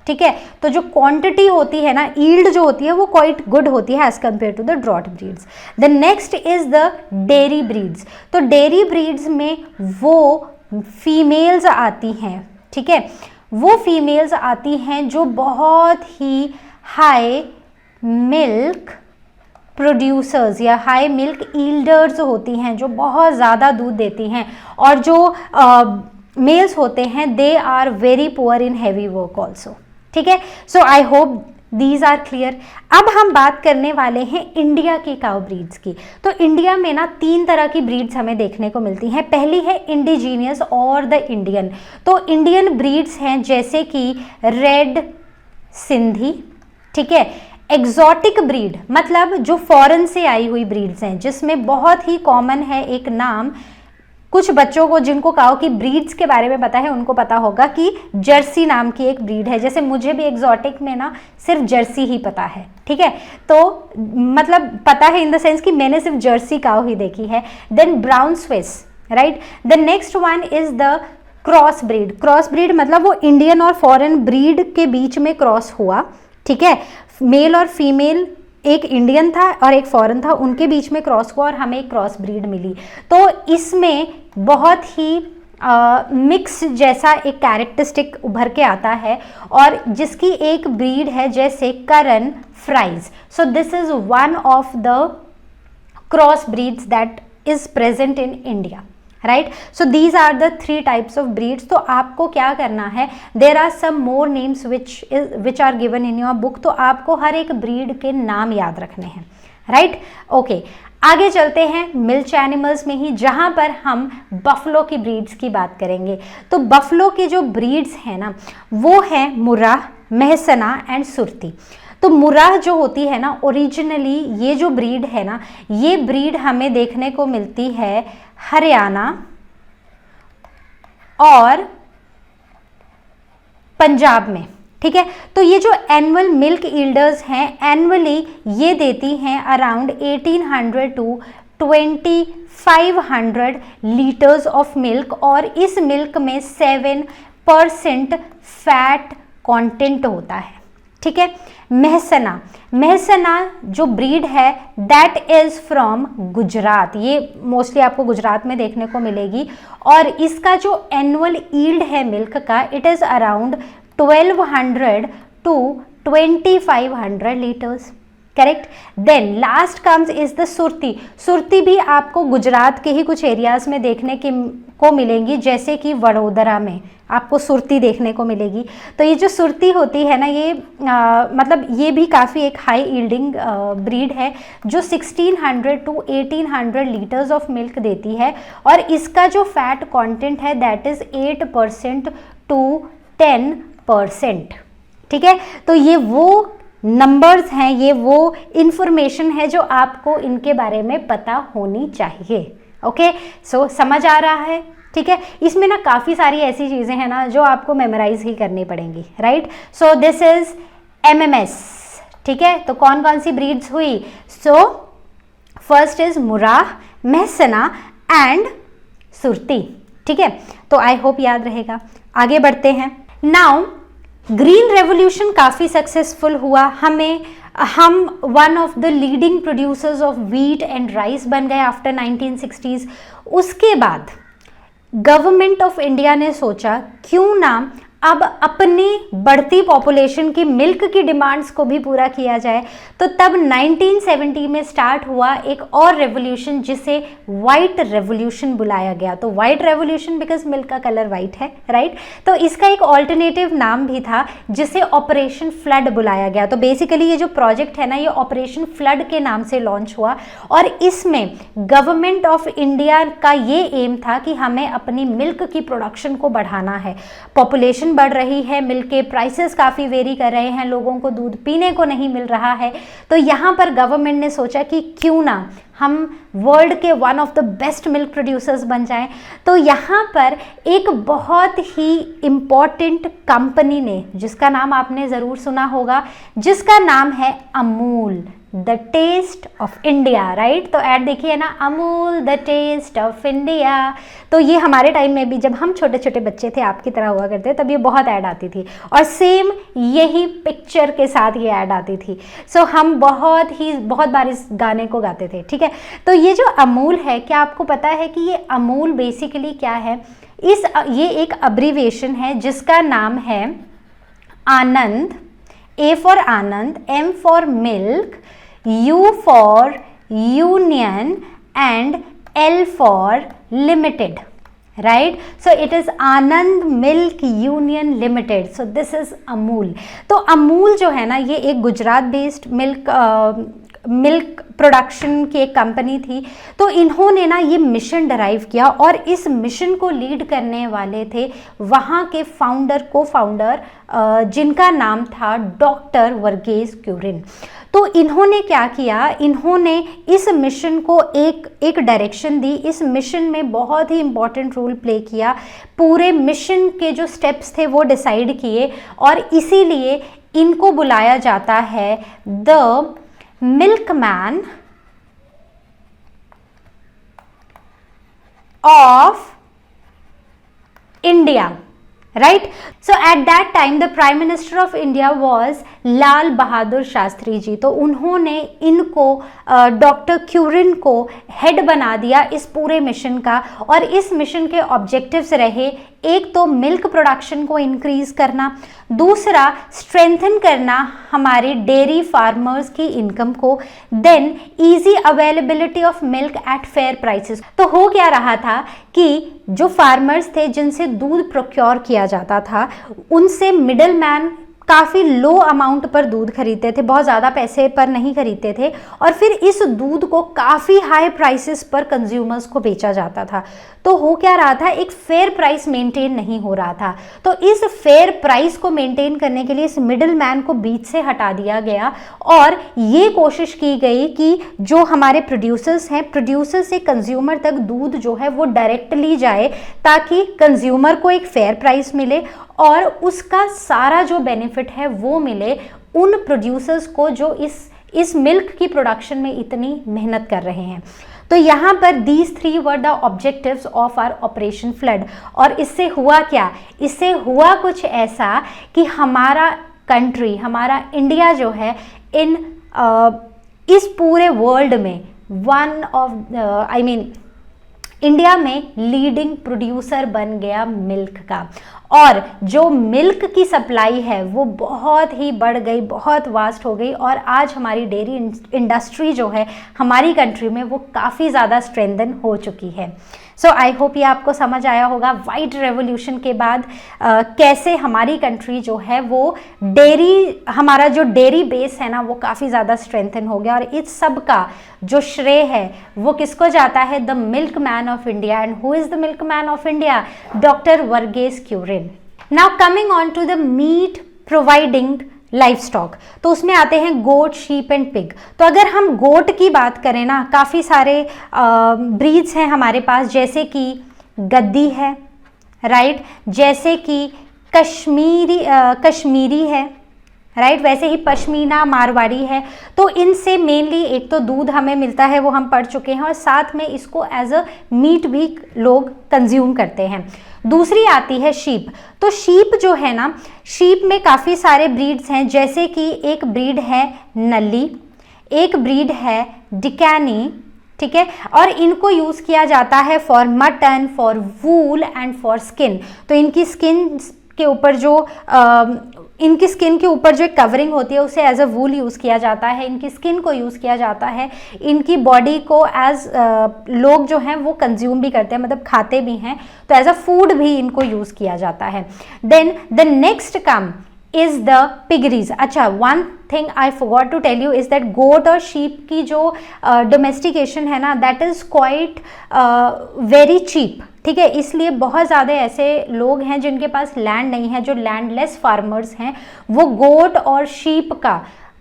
ठीक है। तो जो क्वांटिटी होती है ना, ईल्ड जो होती है, वो क्वाइट गुड होती है as compare to the draught breeds. The next is the dairy breeds. तो डेयरी ब्रीड्स में वो फीमेल्स आती हैं, ठीक है, वो फीमेल्स आती हैं जो बहुत ही हाई मिल्क प्रोड्यूसर्स या हाई मिल्क ईल्डर्स होती हैं, जो बहुत ज़्यादा दूध देती हैं। और जो मेल्स होते हैं, they are very poor in heavy work also, ठीक है। So I hope these are clear. अब हम बात करने वाले हैं इंडिया की काउ ब्रीड्स की। तो इंडिया में ना 3 तरह की ब्रीड्स हमें देखने को मिलती हैं। पहली है इंडिजीनियस और द इंडियन। तो इंडियन ब्रीड्स हैं जैसे कि रेड सिंधी, ठीक है। एग्जॉटिक ब्रीड मतलब जो फॉरेन से आई हुई ब्रीड्स हैं, जिसमें बहुत ही कॉमन है एक नाम, कुछ बच्चों को जिनको काऊ की ब्रीड्स के बारे में पता है उनको पता होगा कि जर्सी नाम की एक ब्रीड है। जैसे मुझे भी एग्जॉटिक में ना सिर्फ जर्सी ही पता है, ठीक है। तो मतलब पता है इन द सेंस कि मैंने सिर्फ जर्सी काऊ ही देखी है। Then brown Swiss, right. The next one is the cross breed. Cross breed मतलब वो इंडियन और फॉरेन ब्रीड के बीच में क्रॉस हुआ, ठीक है। मेल और फीमेल, एक इंडियन था और एक फॉरेन था, उनके बीच में क्रॉस हुआ और हमें एक क्रॉस ब्रीड मिली। तो इसमें बहुत ही मिक्स जैसा एक कैरेक्टरिस्टिक उभर के आता है, और जिसकी एक ब्रीड है जैसे Karan Fries. So this is one of the cross breeds that is present in India, right. So these are the 3 types of breeds. तो आपको क्या करना है, there are some more names which are given in your book. तो आपको हर एक breed के नाम याद रखने हैं, राइट। ओके, आगे चलते हैं मिल्क एनिमल्स में ही, जहां पर हम बफलो की ब्रीड्स की बात करेंगे। तो बफलो की जो ब्रीड्स हैं ना वो है मुर्राह, मेहसना एंड सुरती। तो मुर्राह जो होती है ना, ओरिजिनली ये जो ब्रीड है ना, ये ब्रीड हमें देखने को मिलती है हरियाणा और पंजाब में, ठीक है। तो ये जो एनुअल मिल्क ईल्डर्स हैं, एनुअली ये देती हैं around 1800 to 2500 litres of milk, और इस मिल्क में 7% फैट कंटेंट होता है, ठीक है। मेहसना, मेहसना जो ब्रीड है दैट इज फ्रॉम गुजरात, ये मोस्टली आपको गुजरात में देखने को मिलेगी, और इसका जो एनुअल ईल्ड है मिल्क का, it is around 1200 to 2500 litres, correct. Then last comes is the Surti. Surti भी आपको गुजरात के ही कुछ एरियाज में देखने को मिलेंगी, जैसे कि वडोदरा में आपको सुरती देखने को मिलेगी। तो ये जो सुरती होती है ना, ये मतलब ये भी काफ़ी एक हाई यील्डिंग ब्रीड है, जो 1600 टू 1800 लीटर्स ऑफ मिल्क देती है, और इसका जो फैट कंटेंट है दैट इज 8% टू 10%, ठीक है। तो ये वो नंबर्स हैं, ये वो इंफॉर्मेशन है जो आपको इनके बारे में पता होनी चाहिए। ओके, सो समझ आ रहा है, ठीक है। इसमें ना काफ़ी सारी ऐसी चीज़ें हैं ना जो आपको मेमोराइज ही करनी पड़ेंगी, right. So this is MMS, ठीक है। तो कौन कौन सी ब्रीड्स हुई? So first is Murrah, Mehsana and Surti, ठीक है। तो आई होप याद रहेगा। आगे बढ़ते हैं। नाउ ग्रीन रेवोल्यूशन काफ़ी सक्सेसफुल हुआ, हम one of the leading producers of wheat and rice बन गए आफ्टर 1960s। उसके बाद गवर्नमेंट ऑफ इंडिया ने सोचा क्यों ना अब अपनी बढ़ती पॉपुलेशन की मिल्क की डिमांड्स को भी पूरा किया जाए। तो तब 1970 में स्टार्ट हुआ एक और रेवोल्यूशन जिसे वाइट रेवोल्यूशन बुलाया गया। तो वाइट रेवोल्यूशन बिकॉज मिल्क का कलर वाइट है, राइट। तो इसका एक ऑल्टरनेटिव नाम भी था जिसे ऑपरेशन फ्लड बुलाया गया। तो बेसिकली ये जो प्रोजेक्ट है ना, ये ऑपरेशन फ्लड के नाम से लॉन्च हुआ, और इसमें गवर्नमेंट ऑफ इंडिया का ये एम था कि हमें अपनी मिल्क की प्रोडक्शन को बढ़ाना है। पॉपुलेशन बढ़ रही है, मिल्क के प्राइसेस काफ़ी वेरी कर रहे हैं, लोगों को दूध पीने को नहीं मिल रहा है। तो यहाँ पर गवर्नमेंट ने सोचा कि क्यों ना हम वर्ल्ड के one of the best milk producers बन जाएं। तो यहाँ पर एक बहुत ही इम्पॉर्टेंट कंपनी ने, जिसका नाम आपने ज़रूर सुना होगा, जिसका नाम है Amul, the taste of India, right. तो ऐड देखिए ना, Amul the taste of India. तो ये हमारे टाइम में भी, जब हम छोटे छोटे बच्चे थे आपकी तरह हुआ करते, तब ये बहुत ऐड आती थी, और सेम यही पिक्चर के साथ ये ऐड आती थी। सो हम बहुत बार इस गाने को गाते थे, ठीक है। तो ये जो अमूल है, क्या आपको पता है कि ये अमूल बेसिकली क्या है? ये एक अब्रीविएशन है जिसका नाम है आनंद, A for Anand, M for milk, U for union and L for limited, right. So it is Anand milk union limited. So this is Amul. तो अमूल जो है ना, ये एक गुजरात बेस्ड मिल्क प्रोडक्शन की एक कंपनी थी। तो इन्होंने ना ये मिशन ड्राइव किया, और इस मिशन को लीड करने वाले थे वहाँ के को फाउंडर जिनका नाम था डॉक्टर वर्गीस क्यूरिन। तो इन्होंने क्या किया, इन्होंने इस मिशन को एक डायरेक्शन दी, इस मिशन में बहुत ही इंपॉर्टेंट रोल प्ले किया, पूरे मिशन के जो स्टेप्स थे वो डिसाइड किए, और इसीलिए इनको बुलाया जाता है the milkman of India, right. So at that time the Prime Minister of India was Lal Bahadur Shastri ji. तो उन्होंने इनको डॉक्टर क्यूरिन को हेड बना दिया इस पूरे मिशन का, और इस मिशन के ऑब्जेक्टिव्स रहे, एक तो मिल्क प्रोडक्शन को इंक्रीज करना, दूसरा स्ट्रेंथन करना हमारे डेयरी फार्मर्स की इनकम को, then easy availability of milk at fair prices. तो हो क्या रहा था कि जो फार्मर्स थे जिनसे दूध प्रोक्योर किया जाता था, उनसे मिडल मैन काफ़ी लो अमाउंट पर दूध खरीदते थे, बहुत ज़्यादा पैसे पर नहीं खरीदते थे, और फिर इस दूध को काफ़ी हाई प्राइसेस पर कंज्यूमर्स को बेचा जाता था। तो हो क्या रहा था, एक फेयर प्राइस मेंटेन नहीं हो रहा था। तो इस फेयर प्राइस को मेंटेन करने के लिए इस मिडिल मैन को बीच से हटा दिया गया और ये कोशिश की गई कि जो हमारे प्रोड्यूसर्स हैं, प्रोड्यूसर से कंज्यूमर तक दूध जो है वो डायरेक्टली जाए, ताकि कंज्यूमर को एक फेयर प्राइस मिले और उसका सारा जो बेनिफिट है वो मिले उन प्रोड्यूसर्स को जो इस मिल्क की प्रोडक्शन में इतनी मेहनत कर रहे हैं। तो यहाँ पर these 3 were the objectives of our operation flood. और इससे हुआ क्या, इससे हुआ कुछ ऐसा कि हमारा कंट्री, हमारा इंडिया जो है इस पूरे वर्ल्ड में इंडिया में लीडिंग प्रोड्यूसर बन गया मिल्क का। और जो मिल्क की सप्लाई है वो बहुत ही बढ़ गई, बहुत वास्ट हो गई, और आज हमारी डेयरी इंडस्ट्री जो है हमारी कंट्री में वो काफ़ी ज़्यादा स्ट्रेंथन हो चुकी है। सो आई होप ये आपको समझ आया होगा वाइट रेवोल्यूशन के बाद कैसे हमारी कंट्री जो है वो हमारा जो डेयरी बेस है ना वो काफ़ी ज़्यादा स्ट्रेंथन हो गया। और इस सब का जो श्रेय है वो किसको जाता है, the milk man of India. And who is the milk man of India, doctor Verghese Kurien. Now coming on to the meat providing life stock, तो उसमें आते हैं गोट, शीप एंड पिग। तो अगर हम गोट की बात करें ना, काफ़ी सारे ब्रीड्स हैं हमारे पास, जैसे कि गद्दी है, राइट, जैसे कि कश्मीरी है, राइट, वैसे ही पश्मीना मारवाड़ी है। तो इनसे मेनली एक तो दूध हमें मिलता है, वो हम पढ़ चुके हैं, और साथ में इसको एज अ मीट भी लोग कंज्यूम करते हैं। दूसरी आती है शीप। तो शीप जो है ना, शीप में काफ़ी सारे ब्रीड्स हैं, जैसे कि एक ब्रीड है नल्ली, एक ब्रीड है डिकैनी, ठीक है, और इनको यूज़ किया जाता है for mutton, for wool and for skin. तो इनकी स्किन के ऊपर जो एक कवरिंग होती है उसे एज अ वूल यूज़ किया जाता है, इनकी स्किन को यूज़ किया जाता है, इनकी बॉडी को एज लोग जो हैं वो कंज्यूम भी करते हैं, मतलब खाते भी हैं, तो एज अ फूड भी इनको यूज़ किया जाता है। Then the next come is the piggeries. अच्छा, one thing I forgot to tell you is that goat और शीप की जो डोमेस्टिकेशन है ना, that is quite very cheap, ठीक है। इसलिए बहुत ज़्यादा ऐसे लोग हैं जिनके पास लैंड नहीं है, जो लैंडलेस फार्मर्स हैं, वो गोट और शीप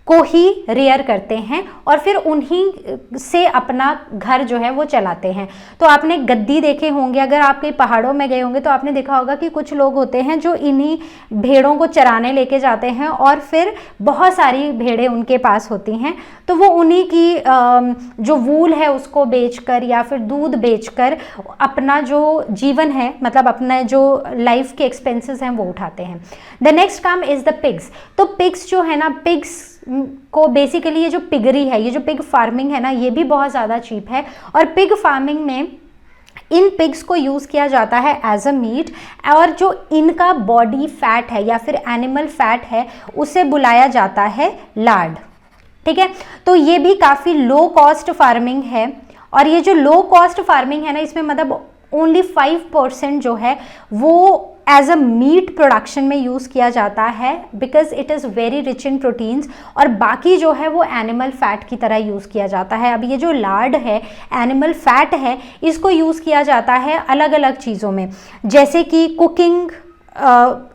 को ही रेयर करते हैं और फिर उन्हीं से अपना घर जो है वो चलाते हैं। तो आपने गद्दी देखे होंगे, अगर आप कहीं पहाड़ों में गए होंगे तो आपने देखा होगा कि कुछ लोग होते हैं जो इन्हीं भेड़ों को चराने लेके जाते हैं और फिर बहुत सारी भेड़ें उनके पास होती हैं, तो वो उन्हीं की जो वूल है उसको बेचकर या फिर दूध बेचकर अपना जो जीवन है, मतलब अपना जो लाइफ के एक्सपेंसेस हैं वो उठाते हैं। The next come is the pigs. तो पिग्स जो है ना, पिग्स को बेसिकली ये जो पिगरी है, ये जो पिग फार्मिंग है ना, ये भी बहुत ज़्यादा चीप है। और पिग फार्मिंग में इन पिग्स को यूज़ किया जाता है एज अ मीट, और जो इनका बॉडी फैट है या फिर एनिमल फैट है उसे बुलाया जाता है लार्ड, ठीक है। तो ये भी काफ़ी लो कॉस्ट फार्मिंग है, और ये जो लो कॉस्ट फार्मिंग है ना, इसमें मतलब ओनली 5% जो है वो एज अ मीट प्रोडक्शन में यूज़ किया जाता है, because it is very rich in proteins, और बाकी जो है वो एनिमल फैट की तरह यूज़ किया जाता है। अब ये जो लार्ड है, एनिमल फैट है, इसको यूज़ किया जाता है अलग अलग चीज़ों में, जैसे कि कुकिंग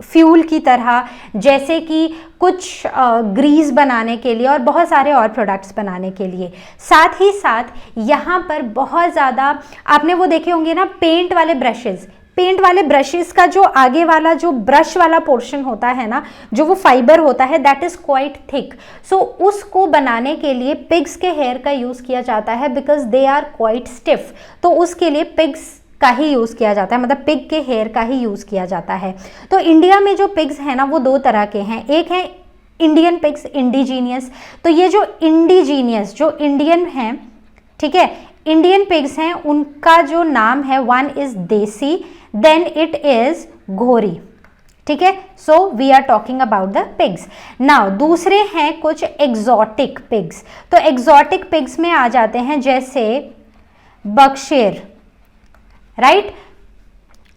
फ्यूल की तरह, जैसे कि कुछ ग्रीस बनाने के लिए और बहुत सारे और प्रोडक्ट्स बनाने के लिए। साथ ही साथ यहाँ पर बहुत ज़्यादा आपने वो देखे होंगे ना, पेंट वाले ब्रशेस का जो आगे वाला जो ब्रश वाला पोर्शन होता है ना, जो वो फाइबर होता है, दैट इज़ क्वाइट थिक। सो उसको बनाने के लिए पिग्स के हेयर का यूज़ किया जाता है, because they are quite stiff. तो उसके लिए पिग्स का ही यूज़ किया जाता है, मतलब पिग के हेयर का ही यूज़ किया जाता है। तो इंडिया में जो पिग्स हैं ना वो दो तरह के हैं, एक है इंडियन पिग्स, इंडिजीनियस। तो ये जो इंडिजीनियस जो इंडियन हैं, ठीक है, इंडियन पिग्स हैं, उनका जो नाम है, one is desi, then it is Ghori, ठीक है। So we are talking about the pigs. Now दूसरे हैं कुछ एग्जॉटिक पिग्स। तो एग्जॉटिक पिग्स में आ जाते हैं जैसे बर्कशायर, राइट।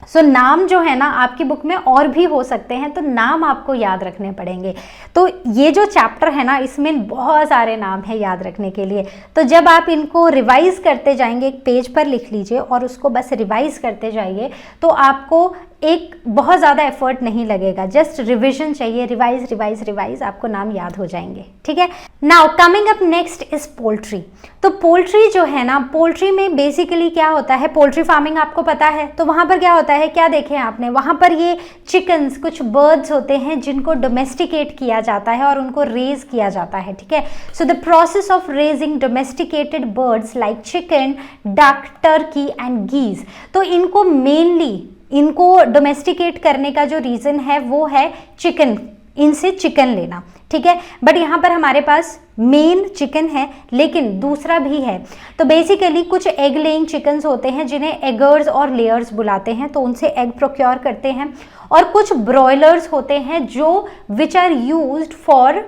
सो नाम जो है ना आपकी बुक में और भी हो सकते हैं, तो नाम आपको याद रखने पड़ेंगे। तो ये जो चैप्टर है ना इसमें बहुत सारे नाम है याद रखने के लिए। तो जब आप इनको रिवाइज करते जाएंगे, एक पेज पर लिख लीजिए और उसको बस रिवाइज करते जाइए, तो आपको एक बहुत ज़्यादा एफर्ट नहीं लगेगा, जस्ट रिविजन चाहिए, रिवाइज रिवाइज रिवाइज, आपको नाम याद हो जाएंगे। ठीक है, now coming up next is poultry. तो पोल्ट्री जो है ना, पोल्ट्री में बेसिकली क्या होता है, पोल्ट्री फार्मिंग आपको पता है, तो वहाँ पर क्या होता है, क्या देखे आपने, वहाँ पर ये चिकन्स, कुछ बर्ड्स होते हैं जिनको डोमेस्टिकेट किया जाता है और उनको रेज किया जाता है। ठीक है, so the process of raising domesticated birds like chicken, duck, turkey and geese. तो इनको मेनली इनको डोमेस्टिकेट करने का जो रीज़न है वो है चिकन, इनसे चिकन लेना। ठीक है, बट यहाँ पर हमारे पास मेन चिकन है लेकिन दूसरा भी है। तो बेसिकली कुछ एग लेइंग चिकन्स होते हैं जिन्हें एगर्स और लेयर्स बुलाते हैं, तो उनसे एग प्रोक्योर करते हैं। और कुछ ब्रॉयलर्स होते हैं जो which are used for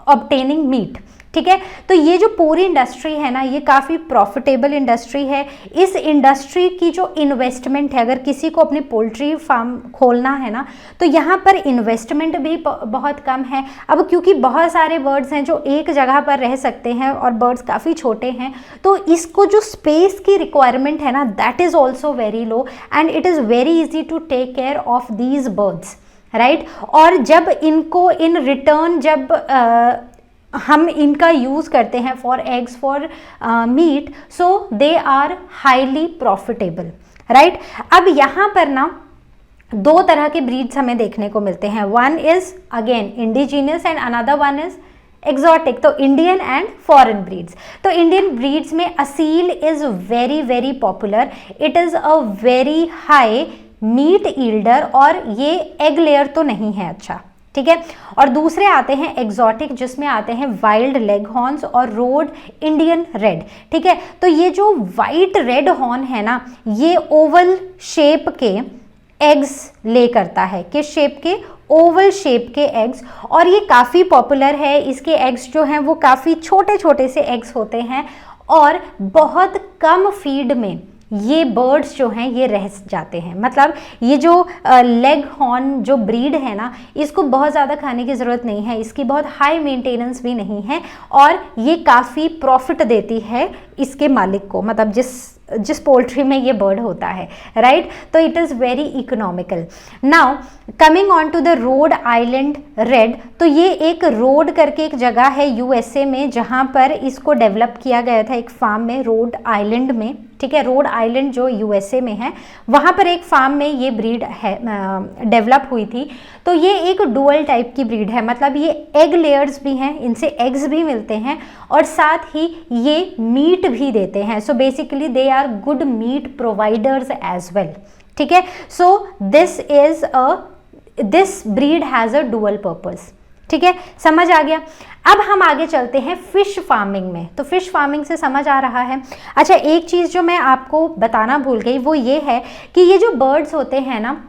obtaining meat. ठीक है, तो ये जो पूरी इंडस्ट्री है ना, ये काफ़ी प्रॉफिटेबल इंडस्ट्री है। इस इंडस्ट्री की जो इन्वेस्टमेंट है, अगर किसी को अपनी पोल्ट्री फार्म खोलना है ना, तो यहाँ पर इन्वेस्टमेंट भी बहुत कम है। अब क्योंकि बहुत सारे बर्ड्स हैं जो एक जगह पर रह सकते हैं और बर्ड्स काफ़ी छोटे हैं, तो इसको जो स्पेस की रिक्वायरमेंट है ना, that is also very low and it is very easy to take care of these birds, right. और जब इनको इन रिटर्न जब हम इनका यूज़ करते हैं for eggs, for meat, so they are highly profitable, right. अब यहाँ पर ना दो तरह के ब्रीड्स हमें देखने को मिलते हैं, one is again indigenous and another one is exotic. तो इंडियन एंड फॉरेन ब्रीड्स। तो इंडियन ब्रीड्स में Aseel is very very popular, it is a very high meat yielder और ये एग लेयर तो नहीं है अच्छा। ठीक है, और दूसरे आते हैं एग्जॉटिक, जिसमें आते हैं वाइल्ड लेग हॉर्न्स और रोड इंडियन रेड। ठीक है, तो ये जो वाइट रेड हॉर्न है ना, ये ओवल शेप के एग्स ले करता है, किस शेप के, ओवल शेप के एग्स, और ये काफ़ी पॉपुलर है। इसके एग्स जो हैं वो काफ़ी छोटे छोटे से एग्स होते हैं और बहुत कम फीड में ये बर्ड्स जो हैं ये रह जाते हैं। मतलब ये जो लेग हॉर्न जो ब्रीड है ना, इसको बहुत ज़्यादा खाने की ज़रूरत नहीं है, इसकी बहुत हाई मेंटेनेंस भी नहीं है और ये काफ़ी प्रॉफिट देती है इसके मालिक को, मतलब जिस पोल्ट्री में ये बर्ड होता है, राइट। तो it is very economical. Now coming on to the Rhode Island Red. तो ये एक रोड करके एक जगह है यूएसए में जहाँ पर इसको डेवलप किया गया था, एक फार्म में रोड आइलैंड में। ठीक है, रोड आइलैंड जो यूएसए में है, वहाँ पर एक फार्म में ये ब्रीड है डेवलप हुई थी। तो ये एक डुअल टाइप की ब्रीड है, मतलब ये एग लेयर्स भी हैं, इनसे एग्स भी मिलते हैं और साथ ही ये मीट भी देते हैं। So basically they are good meat providers as well. ठीक है, so this breed has a dual purpose. ठीक है, समझ आ गया। अब हम आगे चलते हैं फिश फार्मिंग में। तो फिश फार्मिंग से समझ आ रहा है। अच्छा, एक चीज़ जो मैं आपको बताना भूल गई वो ये है कि ये जो बर्ड्स होते हैं ना,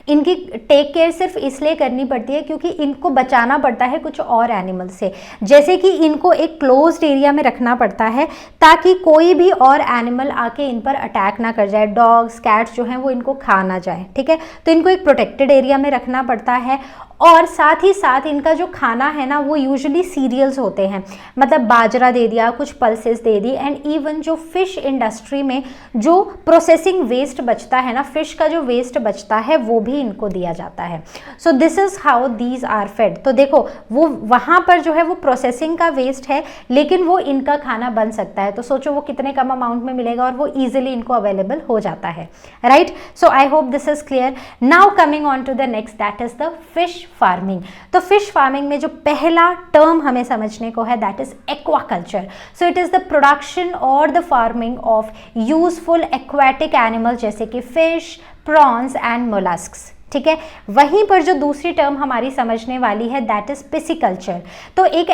इनकी टेक केयर सिर्फ इसलिए करनी पड़ती है क्योंकि इनको बचाना पड़ता है कुछ और एनिमल से। जैसे कि इनको एक क्लोज्ड एरिया में रखना पड़ता है ताकि कोई भी और एनिमल आके इन पर अटैक ना कर जाए, डॉग्स कैट्स जो हैं वो इनको खा ना जाए। ठीक है, तो इनको एक प्रोटेक्टेड एरिया में रखना पड़ता है और साथ ही साथ इनका जो खाना है ना वो यूजुअली सीरियल्स होते हैं, मतलब बाजरा दे दिया, कुछ pulses they the. And even जो फिश इंडस्ट्री में जो प्रोसेसिंग वेस्ट बचता है ना, फिश का जो वेस्ट बचता है वो भी इनको दिया जाता है। So this is how these are fed. तो देखो वो वहाँ पर जो है वो प्रोसेसिंग का वेस्ट है लेकिन वो इनका खाना बन सकता है। तो सोचो वो कितने कम अमाउंट में मिलेगा और वो ईजिली इनको अवेलेबल हो जाता है, right. So I hope this is clear. Now coming on to the next, that is the fish farming. तो फिश फार्मिंग में जो पहला टर्म हमें समझने को है that is aquaculture. So it is the production और the farming of useful aquatic animal जैसे कि फिश, प्रॉन्स एंड मोलस्क्स। ठीक है, वहीं पर जो दूसरी टर्म हमारी समझने वाली है दैट इज पिसिकल्चर। तो एक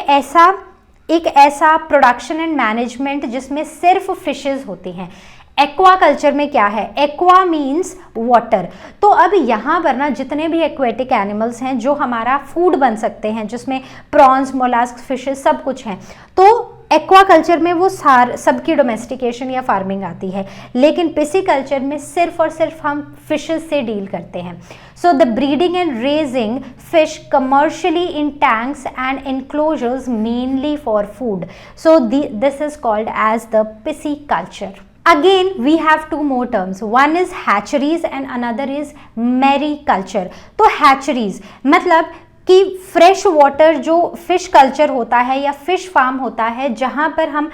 ऐसा प्रोडक्शन एंड मैनेजमेंट जिसमें सिर्फ फिशेज होती हैं। एक्वाकल्चर में क्या है, एक्वा मीन्स वाटर। तो अब यहाँ पर ना जितने भी एक्वेटिक एनिमल्स हैं जो हमारा फूड बन सकते हैं, जिसमें प्रॉन्स, मोलस्क, फिशेस सब कुछ हैं, तो एक्वाकल्चर में वो सबकी डोमेस्टिकेशन या फार्मिंग आती है, लेकिन पिसिकल्चर में सिर्फ और सिर्फ हम फिशेस से डील करते हैं. So the breeding and raising fish commercially in tanks and enclosures mainly for food. So this is called as the pisciculture. Again we have two more terms. One is hatcheries and another is mariculture. तो hatcheries मतलब कि fresh water जो fish culture होता है या fish farm होता है, जहाँ पर हम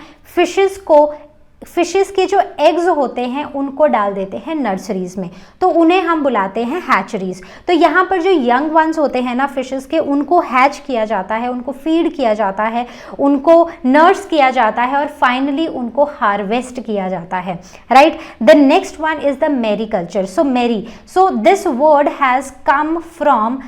फिशेस के जो एग्स होते हैं उनको डाल देते हैं नर्सरीज में, तो उन्हें हम बुलाते हैं हैचरीज. तो यहाँ पर जो यंग वंस होते हैं ना फिशेस के, उनको हैच किया जाता है, उनको फीड किया जाता है, उनको नर्स किया जाता है और फाइनली उनको हार्वेस्ट किया जाता है. Right. The next one is the mariculture. So this word has come from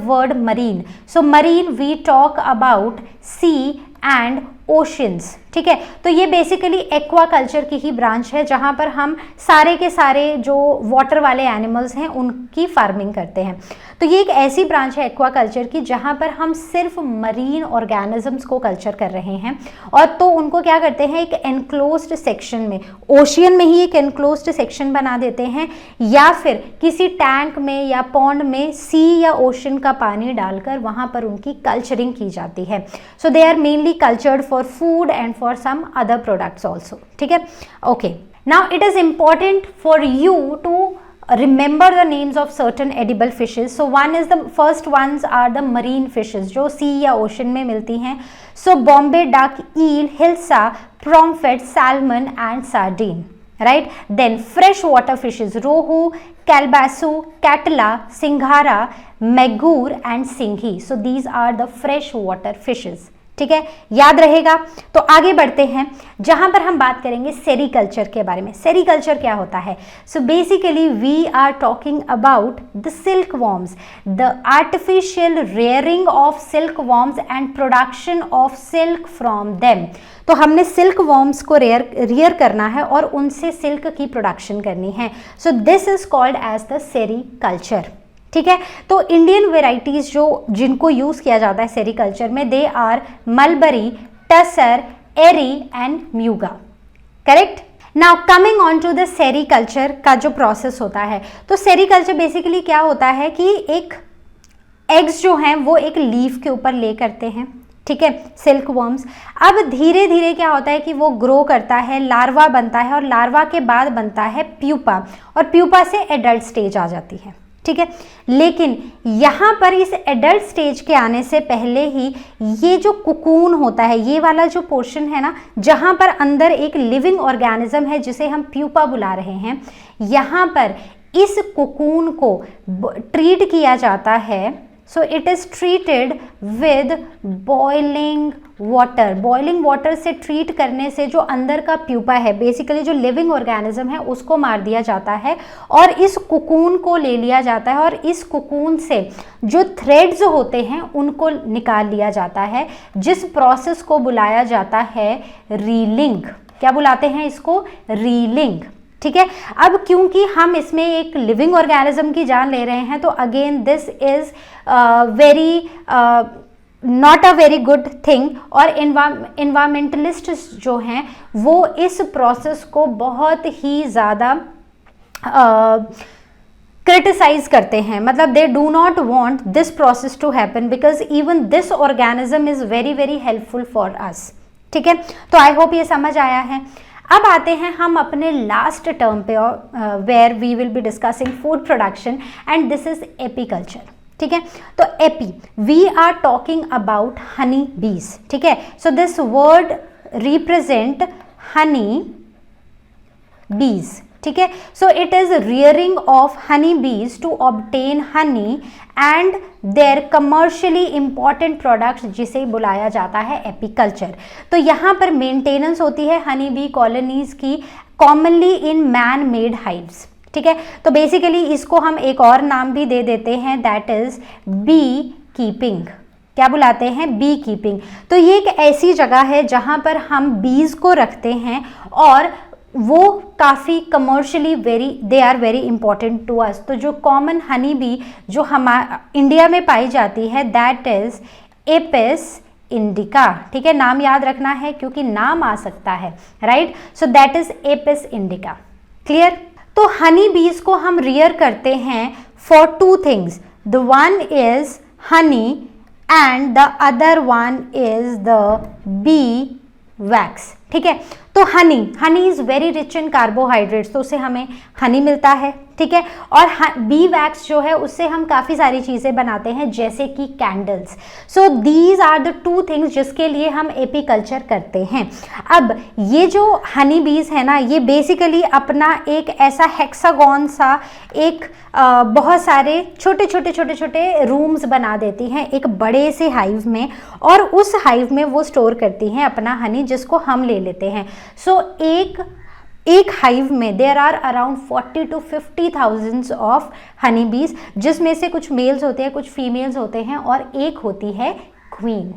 word marine. So marine we talk about sea and oceans. ठीक है, तो ये बेसिकली एक्वाकल्चर की ही ब्रांच है जहाँ पर हम सारे के सारे जो वाटर वाले एनिमल्स हैं उनकी फार्मिंग करते हैं. तो ये एक ऐसी ब्रांच है एक्वाकल्चर की जहाँ पर हम सिर्फ मरीन ऑर्गेनिजम्स को कल्चर कर रहे हैं, और तो उनको क्या करते हैं, एक एनक्लोज्ड सेक्शन में, ओशियन में ही एक एनक्लोज्ड सेक्शन बना देते हैं, या फिर किसी टैंक में या पॉन्ड में सी या ओशन का पानी डालकर वहाँ पर उनकी कल्चरिंग की जाती है. So they are mainly cultured for food and for some other products also. ठीक है. Okay, now it is important for you to remember the names of certain edible fishes. So one is the first ones are the marine fishes जो sea या ocean में मिलती हैं. So Bombay duck, eel, hilsa, pomfret, salmon and sardine. Right. Then freshwater fishes, rohu, calbasu, catla, singhara, magur and singhi. So these are the freshwater fishes. ठीक है, याद रहेगा. तो आगे बढ़ते हैं जहां पर हम बात करेंगे सेरीकल्चर के बारे में. सेरीकल्चर क्या होता है? So basically we are talking about the silk worms, the artificial rearing of silk worms and production of silk from them. तो हमने सिल्क वॉर्म्स को रियर करना है और उनसे सिल्क की प्रोडक्शन करनी है. So this is called as the sericulture. ठीक है, तो इंडियन वेराइटीज जो जिनको यूज किया जाता है सेरीकल्चर में, they are mulberry, tasar, eri and muga. Correct. Now coming on to the sericulture का जो प्रोसेस होता है, तो सेरीकल्चर बेसिकली क्या होता है कि एक एग्स जो हैं वो एक लीफ के ऊपर ले करते हैं. ठीक है, सिल्क वर्म्स. अब धीरे धीरे क्या होता है कि वो ग्रो करता है, लार्वा बनता है और लार्वा के बाद बनता है प्यूपा, और प्यूपा से एडल्ट स्टेज आ जाती है. ठीक है, लेकिन यहाँ पर इस एडल्ट स्टेज के आने से पहले ही ये जो कुकून होता है, ये वाला जो पोर्शन है ना, जहाँ पर अंदर एक लिविंग ऑर्गेनिज्म है जिसे हम प्यूपा बुला रहे हैं, यहाँ पर इस कुकून को ट्रीट किया जाता है. So it is treated with boiling water. Boiling water से ट्रीट करने से जो अंदर का प्यूपा है, बेसिकली जो लिविंग ऑर्गेनिज्म है, उसको मार दिया जाता है और इस कुकून को ले लिया जाता है, और इस कुकून से जो थ्रेड्स होते हैं उनको निकाल लिया जाता है, जिस प्रोसेस को बुलाया जाता है रीलिंग. क्या बुलाते हैं इसको? रीलिंग. ठीक है, अब क्योंकि हम इसमें एक लिविंग ऑर्गेनिज्म की जान ले रहे हैं, तो again this is very not a very good thing. और इन्वायरमेंटलिस्ट जो हैं वो इस प्रोसेस को बहुत ही ज़्यादा क्रिटिसाइज करते हैं. मतलब they do not want this process to happen because even this organism is very very helpful for us. ठीक है, तो आई होप ये समझ आया है. अब आते हैं हम अपने लास्ट टर्म पे, where we will be discussing food production, and this is apiculture. ठीक है, तो api we are talking about honey bees. ठीक है, so this word represent honey bees. ठीक है, so it is rearing of honey bees to obtain honey and their commercially important products, जिसे बुलाया जाता है एपीकल्चर. तो यहाँ पर मेंटेनेंस होती है हनी बी कॉलोनीज की, commonly in man made hives. ठीक है, तो बेसिकली इसको हम एक और नाम भी दे देते हैं, दैट इज बी कीपिंग. क्या बुलाते हैं? Beekeeping. तो ये एक ऐसी जगह है जहाँ पर हम बीज को रखते हैं और वो काफ़ी commercially they are very important to us. तो जो कॉमन हनी बी जो इंडिया में पाई जाती है, दैट इज एपिस इंडिका, ठीक है, नाम याद रखना है क्योंकि नाम आ सकता है, right, so that is Apis indica. Clear. तो हनी बीज को हम रियर करते हैं for two things, the one is honey and the other one is the B wax, ठीक है। तो honey is very rich in carbohydrates, तो उससे हमें हनी मिलता है, ठीक है। और बी वैक्स जो है उससे हम काफ़ी सारी चीज़ें बनाते हैं जैसे कि candles. So these are the two things जिसके लिए हम एपीकल्चर करते हैं। अब ये जो हनी बीज है ना, ये बेसिकली अपना एक ऐसा हेक्सागोन सा एक बहुत सारे छोटे छोटे रूम्स बना देती हैं एक बड़े से हाइव में, और उस हाइव में वो स्टोर करती हैं अपना हनी जिसको हम ले लेते हैं। सो एक हाइव में there are around 40 to 50,000 of honey bees, जिसमें से कुछ मेल्स होते हैं, कुछ फीमेल्स होते हैं, और एक होती है queen.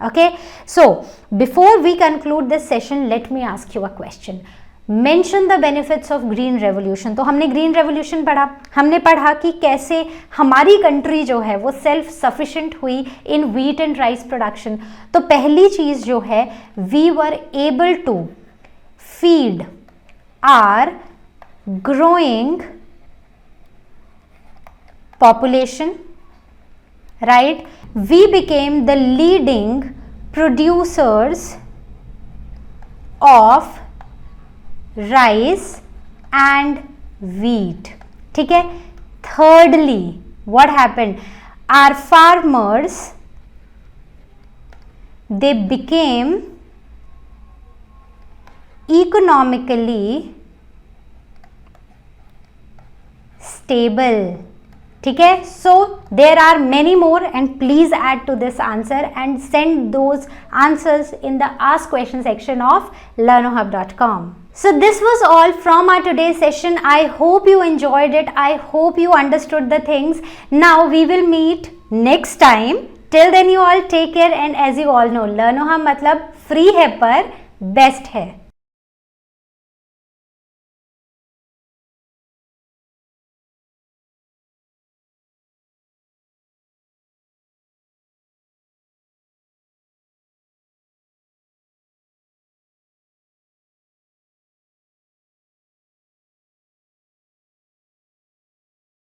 Okay, so before we conclude this session let me ask you a question. Mention the benefits of green revolution. तो हमने ग्रीन रेवोल्यूशन पढ़ा, हमने पढ़ा कि कैसे हमारी कंट्री जो है वो सेल्फ सफिशिएंट हुई in wheat and rice production. तो पहली चीज जो है, we were able to feed our growing population, right? We became the leading producers of rice and wheat, ठीक है। Thirdly, what happened? Our farmers, they became economically stable, ठीक है। So there are many more and please add to this answer and send those answers in the ask question section of learnohub.com. So this was all from our today's session. I hope you enjoyed it. I hope you understood the things. Now we will meet next time. Till then you all take care, and as you all know, LearnoHub मतलब free है पर best है।